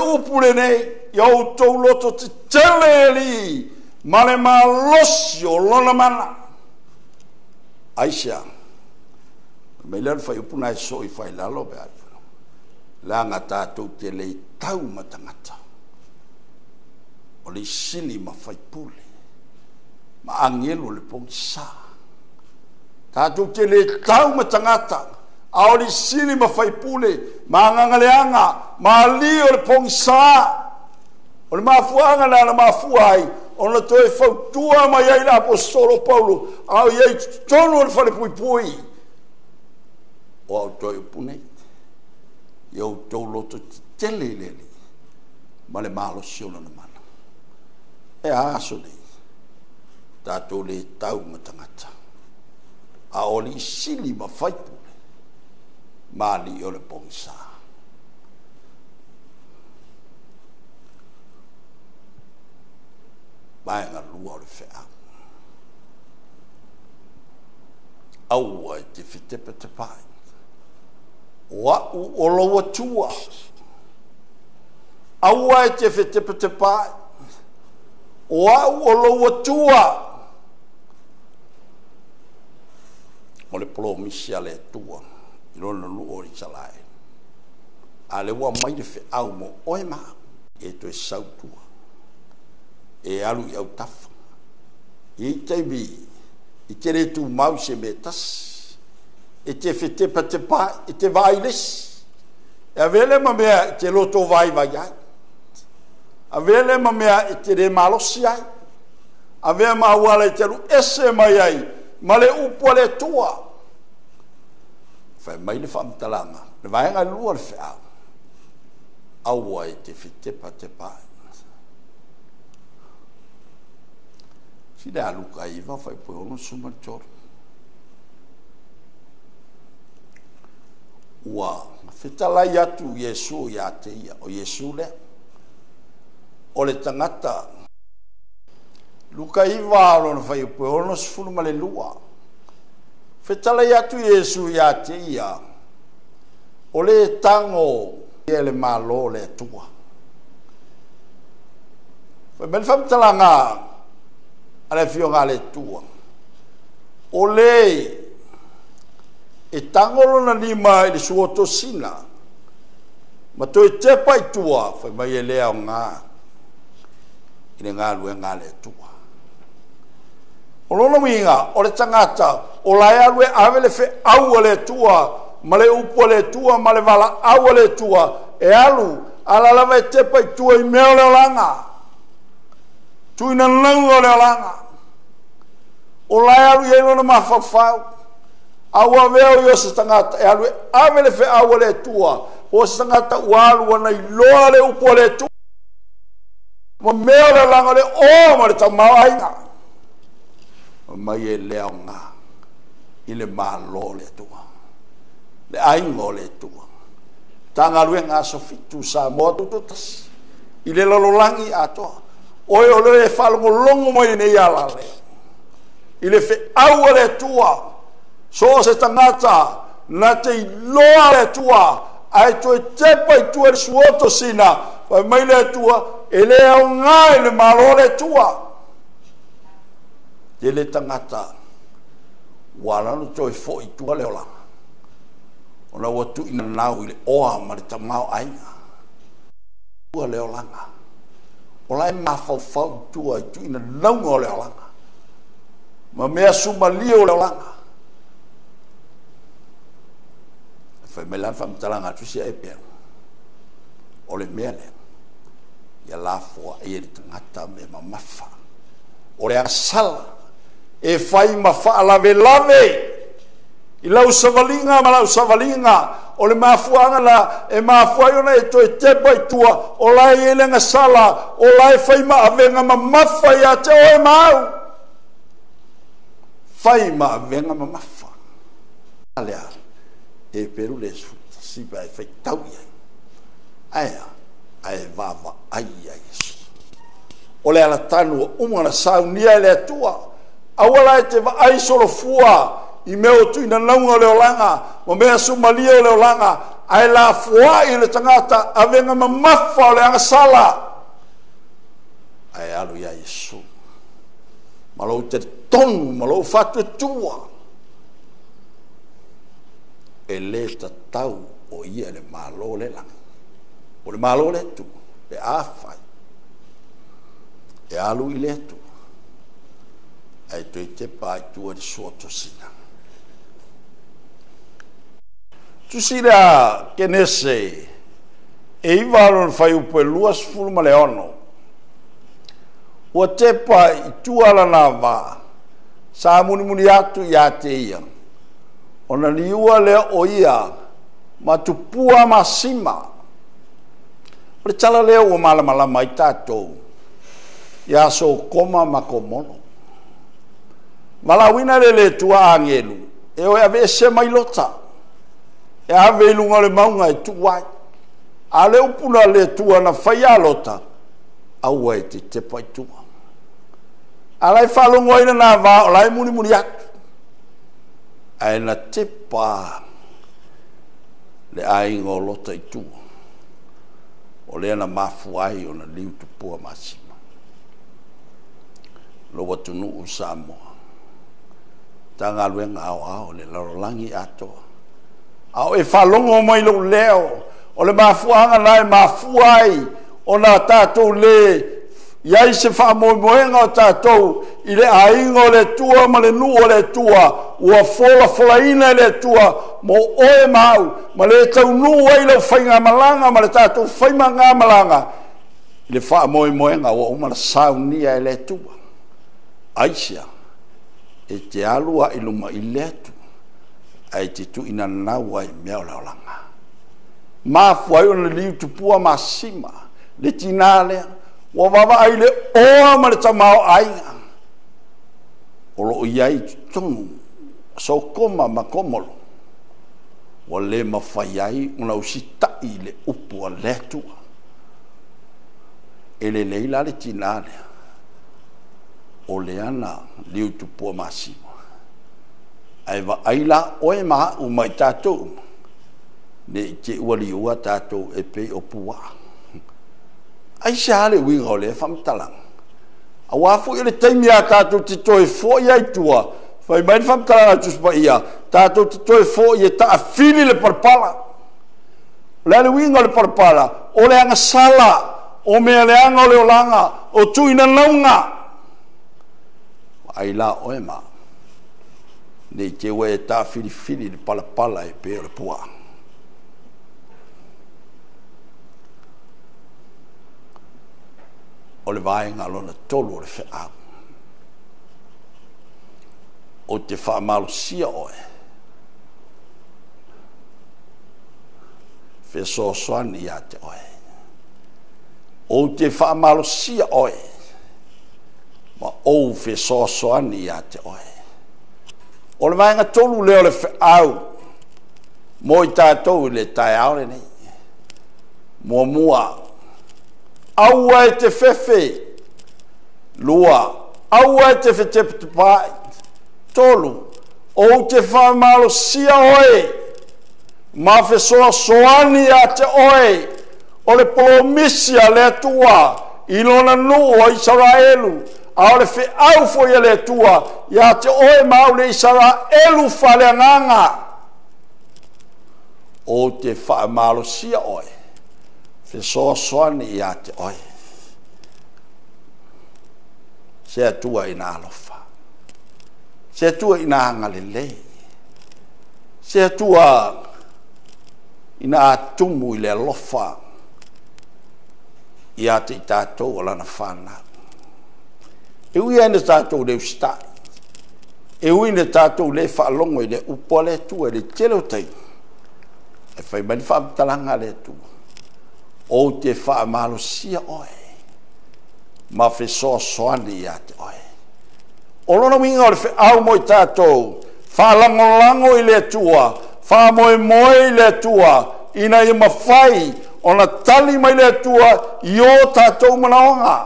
upule nei iau tau loto te tele li ma le malosi o lona mana aisha me le fai upuna e so i fai lalo be atu la ngata tau te le tau matangata o le sili ma fai pule ma angelo le pongsa tatu te le tau matangata aoli sili ma fai pule ma ngangaleanga ma lio le pongsa o le mafuanga na mafuai o na toe fautua ma iai la apostolo Paulo au iai tono le fale pui pui o au toe punei iau tau loto tele lele ma le malo siona na mana e aso nei tatou le tau matangata aoli sili ma fai pule mali o le pongsa mai nga lua o le whea aua e te whitepe te pai wa u o loa tua aua e te whitepe te pai wa u o loa tua o le promisia le tua i lona lu ori salai a le wa mai de au mo oi ma e to sautua e alu i au tafa i te bi i te re tu mau se metas e te fete pa te pa e te vailes e avele ma mea te loto vai vai ai avele ma mea e te re malosi ai avele ma wale te lu ese mai ai ma le upo le tua fai mai le whamtalanga le vaenga lua le whea aua e te whitepa te pai si le aluka iwa fai pui ono sumatoro ua whitalai atu Yesu ia te ia o Yesu le o le tangata luka iwa lo na fai upe ono sifulu ma le lua. Fetala yatu Yesu ya te ia. O le tango ia le malo le tua. Fai mele famtalanga ale fio ngā le tua. O le e tango na lima i le suoto sina. Ma toi te pai tua fai mai e lea o ngā. I le ngā lue ngā le tua. O lona winga, o le tangata, o la ea lue awele fe aua le tua, ma le upo le tua, ma le vala aua le tua, e alu, ala lava e te pai tua i meo leo langa. Tui na lango leo langa. O la ea lu yeno na mafafau, aua veo yo se tangata, e alu e awele fe aua le tua, o se tangata ualu wana i loa le upo le tua, ma meo leo langa le o ma le tamau ainga. Mai e leo ngā i le malo le tua le aingo le tua tanga lue ngā sofitu Samoa tututas i le lololangi atoa oe o le whalongo longo mai nei ala leo i le fe aua le tua so se tangata na te loa le tua ai to e tepa i tua le suoto sina vai mai le tua e leo ngā i le malo le tua le tangata wala no toi fo i tua leo langa ona watu ina nau i le oa ma le tamau ainga tua leo langa ola e mafau tua i tu ina naunga o leo langa ma mea suma lio leo langa fai me lan famtalanga tu si e pia o le mea le ia la foa e le tangata me mamafa o le asala e fai ma fa lave i lau savalinga ma lau savalinga o le mafuanga la e mafuai ona e to e tepa i tua o la e lenga sala o la e fai ma avenga ma mafa ia te oe mau fai ma avenga ma mafa alea e peru le suta sipa e fai tau ia aia ae vava aia Yesu o le ala tanu umana saunia le tua awala e te ai solo fua i meo tu ina naunga leo langa ma mea sumalia leo langa ai la fua i le tangata avenga ma mafa o le anga sala ai alu ia Yesu malo te tonu malo fatu e tua e le tatau o ia le malo le langa o le malo le tu e afai e alu i le tu ai toi te pai tua de suoto sina. Tu sira kenese e iwaron fai upo e luas fulma leono. Ua te pai tua la nava sa muni atu ia te ia. Ona liua lea o ia ma tupua ma sima. Ore tala lea ua malama i tātou. Ia so koma ma komono. Malawina le tua angelu e o ave se mai lota e ave lunga le maunga e tua a le upuna le tua na faia lota au e te pai tua a lai falongo ina na va o lai muni atu a na te pa le aingo lota i tua o le na mafuai o na liu tupua masima lo watunu Samoa tanga luenga ao le larolangi atoa ao e falongo mai lo leo o le mafuanga lai mafuai o na tatou le iai se whaamoemoenga o tatou i le aingo le tua ma le nuo le tua ua fola ina le tua mo oe mau ma le tau nuo i le whainga malanga ma le tatou whaima ngā malanga i le whaamoemoenga o umana saunia le tua aisia e te alua i luma i letu ai te tu ina naua i mea o laolanga. Mafuai o na liu tupua masima le tinalea wa wawa ai le oa ma le tamao ainga o lo iai tonu so koma ma komolo wa le mawhai ai una usitai le upua letua. E le leila le tinalea o le ana liu tu po masimo ai va aila o e ma u mai tatou ne te wali ua tatou e pe o pua ai sa le wi o le famtalang a wafu ile taimi a tatou te toi fo ia tua fai mai famtalang tu pa ia tatou te toi fo ia ta afili le parpala le wi o le parpala o le anga sala o me le anga o le olanga o tuina launga ai la oema ne te we ta fili le pala e pe le pua o le vai ngalona tolu le fea o te fa malo sia oe fe so soani ya te oe o te fa malo sia oe ma o fe so soani ya te oe o le vai tolu leo le fea mo i tātou le tai au le nei mua aua e te fefe lua aua e te fete pai tolu o te whamalo sia oe ma fe soa soani a te oe o le polomisia le atua i lona nuu o Israelu a le fe au fo ia le atua ia te oe ma o le Israelu fale anganga o te whamalo sia oe fe soa soani ia te oe se atua ina alofa se atua ina angalele se atua ina atumu i le alofa ia te tātou o lana whana e ui ane tātou leo stai e ui ne tātou le whaalongo i le upo le tua le telo tei e whai mani whaamtalanga le tua o te whaamalo sia oe ma fe soa soani ia te oe o lona winga o le au mo i tātou whaalangolango i le tua whaamoe moe i le tua ina i mawhai o na tali mai le tua i o tātou manaonga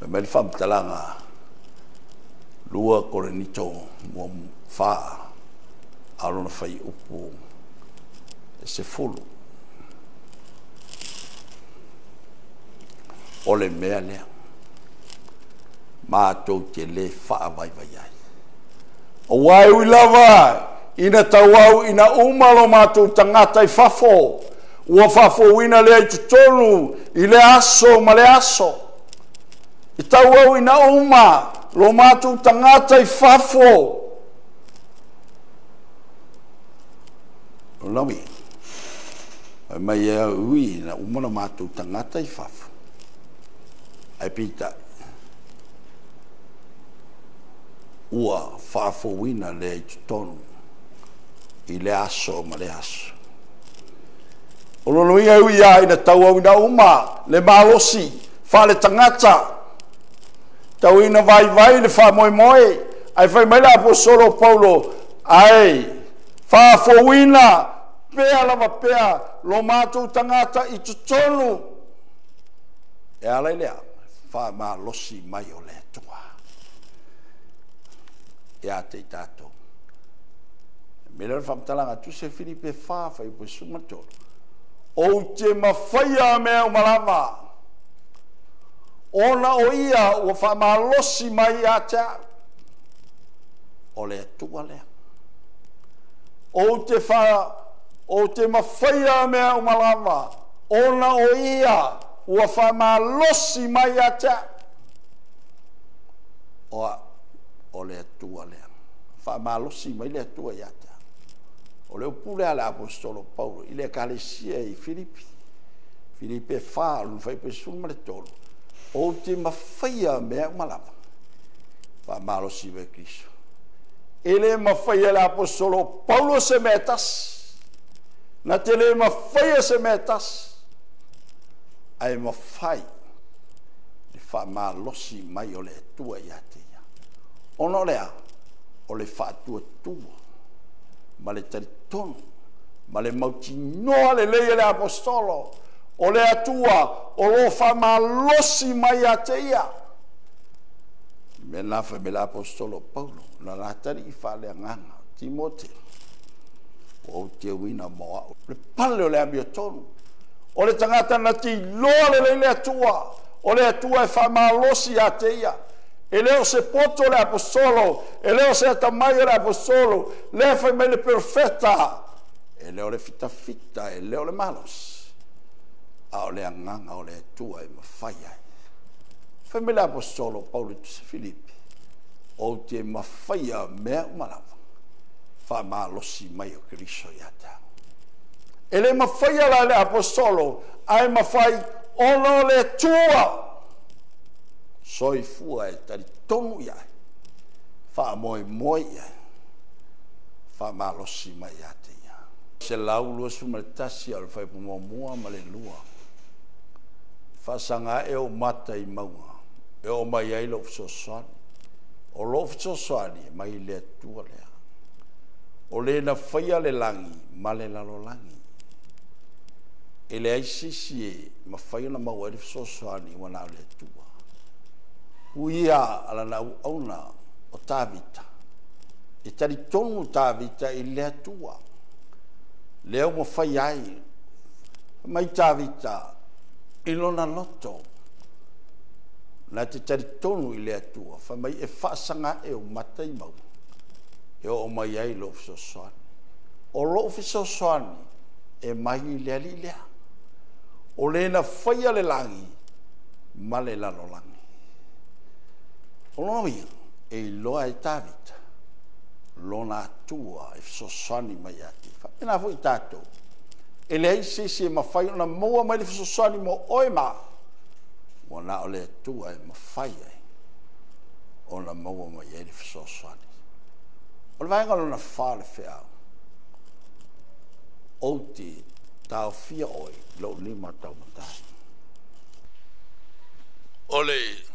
me mani whaamtalanga lua kore nito mua whaa alona whai upu se fulu o le mea lea mātou te le wha vai vai ai o wai ui lava ina tauau ina umalo mātou tangata i fafo ua fafo wina lea i tutonu i le aso ma le aso i tauau ina uma lo mātou tangata i fafo o lawi mai e ui na umana mātou tangata i fafu ai pita ua fafu wina le i tutonu i le aso ma le aso o lono inga ui ai na tau au ina uma le malosi fa le tangata tau ina vai le fa moe moe ai fai mai la apostolo Paulo ai fafu wina pea lava pea lo mātou tangata i tutonu e alai lea wha ma losi mai o le tua e a te tātou me lera whamtalanga tu se Filipe whawhai po sumatoro o te mawhaia mea o malama ona o ia o wha ma losi mai a te o le tua lea o te mawhaia mea o malama ona o ia ua whamalosi mai a te o le atua lea whamalosi mai le atua i a te o leo pule ale apostolo Paulo i le kalesia i Filipe whaalu whai pesuma le tolo o te mawhaia mea o malama whamalosi mai Kristo ele mawhaia le apostolo Paulo se metas na te le mawhaia se metas ai mawhai le whamalosi mai o le tua i atea ono lea o le whaatua tua ma le taritonu ma le mauti noa le leia le apostolo o le atua o lo whamalosi mai a te ia. Me la fa me la apostolo Paulo, na la tari I whale anganga, Timote, o te wina moa, le pale o le amio tonu, o le tangata na ti loa le atua, o le atua e whamalosi a te ia, e leo se poto le apostolo, e leo se atamai le apostolo, leo fai me le perfetta, e leo le fita, e leo le malos, a o le anganga o le atua e mawhaiai. Fai me le apostolo Paulo Filipi, o te mawhaia mea umalawa, wha malosi mai o Kiriso i ata. E le mawhaia la le apostolo, ai mawhai ono le tua, soi fua e tari tonu iai, wha moi iai, wha malosi mai ate ia. Se laulua sumaritasi al whai pumamua ma le lua, wha sanga e o mata I maua, e o mai ai lo fsosani, o lo fsosani mai le tua lea, o le na whaia le langi, ma le lalo langi, e le aisisi e ma whaia na maua e fsosani wana le tua. Uia ala na auna o tāvita. E tari tonu tāvita I lea tua. Leo mo whai ai. Mai tāvita I lona loto. Na te tari tonu I lea tua. Wha mai e whaasanga e o mata I mau. E o mai ai lo fisosoani. O lo fisosoani e mai I lea li lea. O le na whaia le langi. Ma le lalo langi. O loia, e loa e tāvita, lona atua e fisosani mai ati. Whapena fo I tātou. E le aise se mawhai o na moa mai le fisosani mo oe ma. Wana o le atua e mawhai ai. O na moa mai e le fisosani. O le vaenga lona whale whiau. O te tau fia oi, lo lima tau matai. O le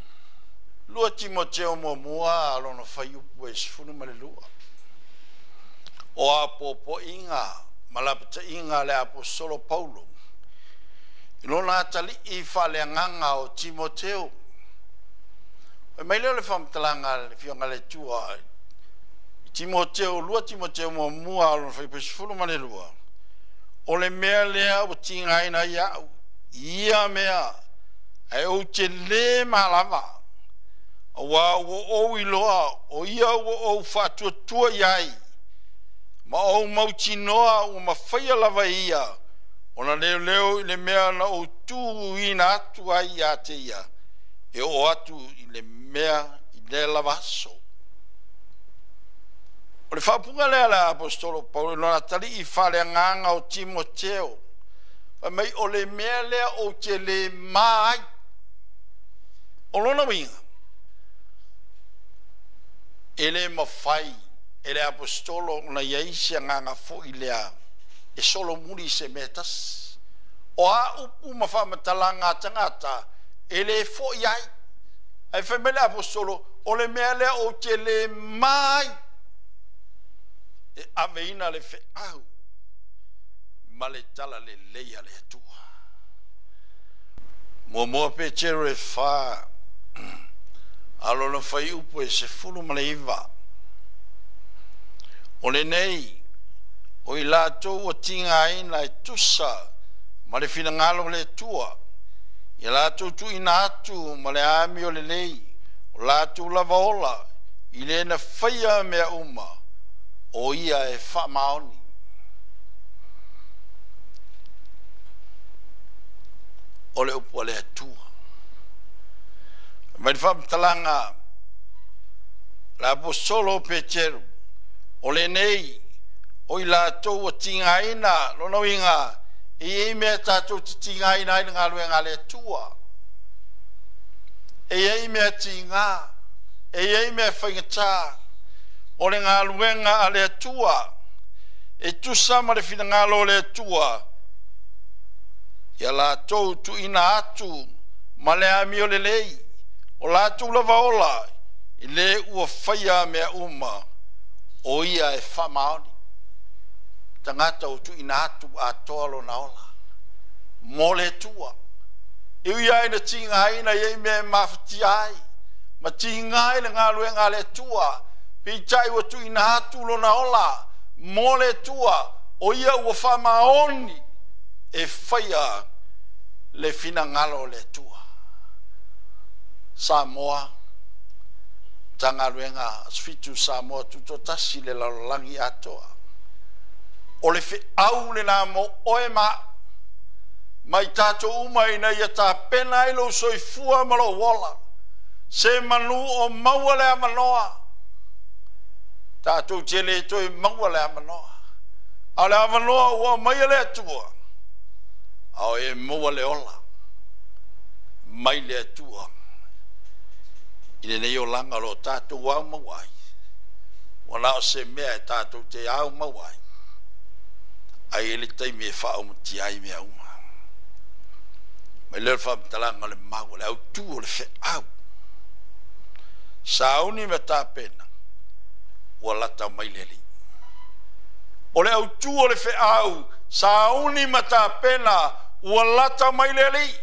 lua Timoteo mo mua alono whai upu e sifunu ma le lua. O a popo inga, malapita inga le apostolo Paulo. Ilona atali I whale nganga o Timoteo. E mai leo le whamtalanga le fionga le tua. Timoteo, lua Timoteo mo mua alono whai upu e sifunu ma le lua. O le mea lea o tinga ina iau. Ia mea, e o te le malava. Wa o iloa o ia o fatua tua iai ma o mautinoa o mawhaia lava ia ona leo le mea na o tu ina atu ai a te ia e o atu I le mea I le lavaso o le whapunga lea la apostolo Paulo nona tali I whale nganga o Timoteo mai o le mea lea o te le mai o lona winga ele mawhai, ele apostolo na iaisi nganga fo I lea e Solomona se metas o a upu mawhamatalanga tangata ele fo iai ai whamele apostolo o le mea lea o te le mai e aveina le fe au ma le tala le leia le atua moa pechero e wha alo na whai upo e se fulu maleiva. O le nei, o I lātou o tinga ina e tusa, ma le whina ngalo le tua. I lātou tu ina atu, ma le ami o le lei, o lātou lava ola, I le na whaia mea uma, o ia e wha maoni. O le upo le atua. Mai whamtalanga la apostolo Petero o le nei o I lātou o tinga ina lona winga I mea tātou te tinga ina I ngā luenga le tua e mea tinga e mea whaingata o le ngā luenga a le tua e tusa ma le whina ngalo le tua ia lātou tu ina atu ma le ami o le lei o lātou lava ola I le ua whaia mea uma o ia e whamaoni. Tangata o tu ina atu a toalo na ola. mo le tua iu ia ina tinga ina ye me mafti ai ma tinga ina ngaluenga le tua pitai wa tu ina hatu lo na ola mo le tua o ia ua whamaoni e whaia le fina ngalo le tua Samoa Tangaluenga sfitu Samoa tuto tasi le lalolangi atoa o le fe au le na mo oema mai tato uma ina ia ta pena ilo soifua malo wola se manu o maua le amanoa tato tele toi maua le amanoa a le amanoa ua mai le atua au e maua le ola mai le atua ine nei o langa lo tato wau mawai wana o se mea tato te au mawai ai ele taimi e wha o muti ai mea uma mai leo wha mtalanga le maua le au tu o le fe au sauni me ta pena ua lata mai leli o le au tu o le fe au sauni me ta pena ua lata mai leli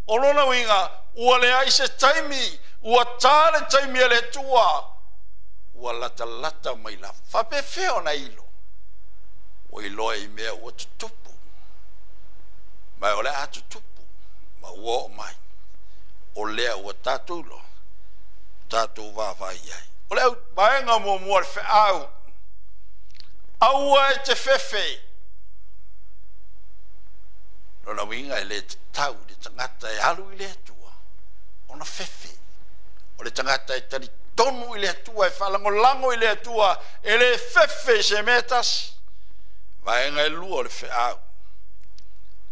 o lona winga ua le aise taimi ua tale taimi ele tua ua lata mai la fa pe feo na ilo o iloa i mea ua tutupu mai o le a tutupu ma ua o mai o lea ua tatulo tatu vavai ai o lea maenga mua le fe au aua e te fefe lona winga e le te tau le tangata e halu i le tua ona fefe o le tangata e tari tonu i le tua e whalangolango i le tua e le fefe se metas vaenga e lua le fe au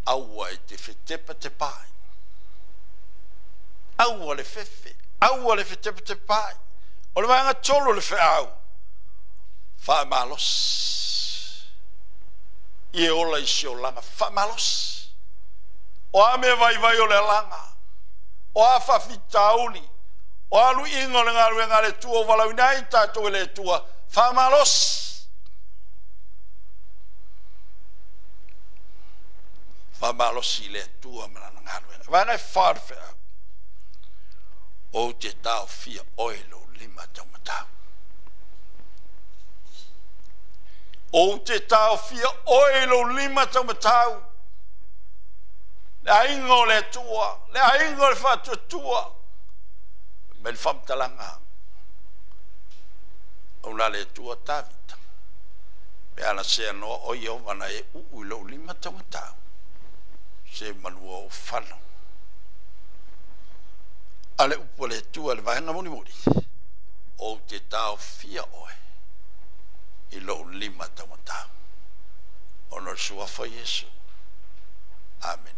aua e te fetepa te pai aua le fefe aua le fetepa te pai o le vaenga tolo le fe au wha malos i e ola i si o langa wha malos o ame vai o le langa o a whawhitauli o alu ingo le ngaruenga le tua o walau nai tato le tua wha malos Famalosi le tua mana ngaruenga. Vana farfe o te tau fia oilo lima tau matau. O te tau fia oilo lima tau matau. Le aingo le tua, le aingo le fatu tua. Men fam talanga. Ona le tua tavita. Pe ana se no o yo vana e uilo lima tau matau. Se manua o whano. Ale upo le tua le vahenga moni moni. O te tau fia oe. I lo lima tamatau. Ono sua fa Yesu. Amen.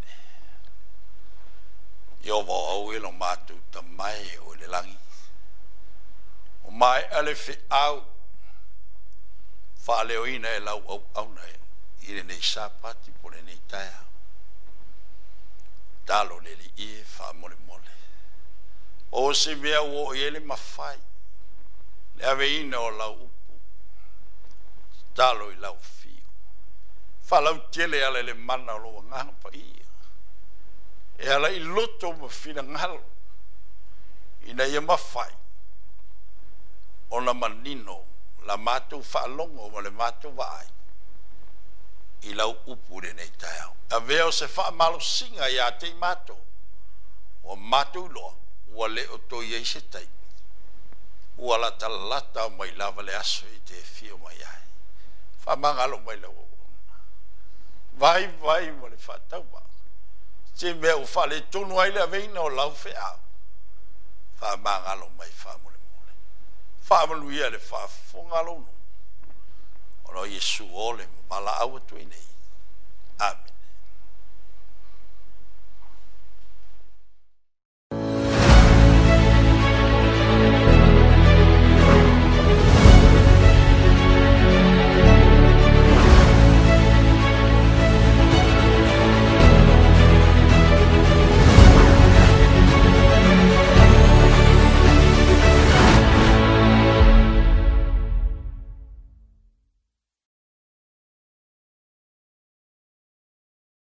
Yo va au ilo matu tamai o le langi. O mai ale fi au. Fa leo ina e lau au na e. Ine nei Sapati po le nei taia. Talo le li e fa mole mole. O se vea o ele mafai. Le ave ina o lau upu. Talo i lau fio. Fa lau tiele ale le mana o loa ngana pa ia. E ala i loto ma fina ngalo. Ina ia mafai. O na manino. La matu fa longo ma le matu vai. I lau upu le nei taiao. A veo se fa malo singa ya te mato. O mato loa. Ua le o to ye se tai. Ua la talata mai lava le aso i te fio mai ai. Fa mangalo mai la o. Vai mo le fa tau ba. Se me o fa le tonu ai le aveina o lau fea. Fa mangalo mai fa mole mole. Fa malu ia le fa fongalo no. Ono Yesu ole mala awa tu nei. Amen.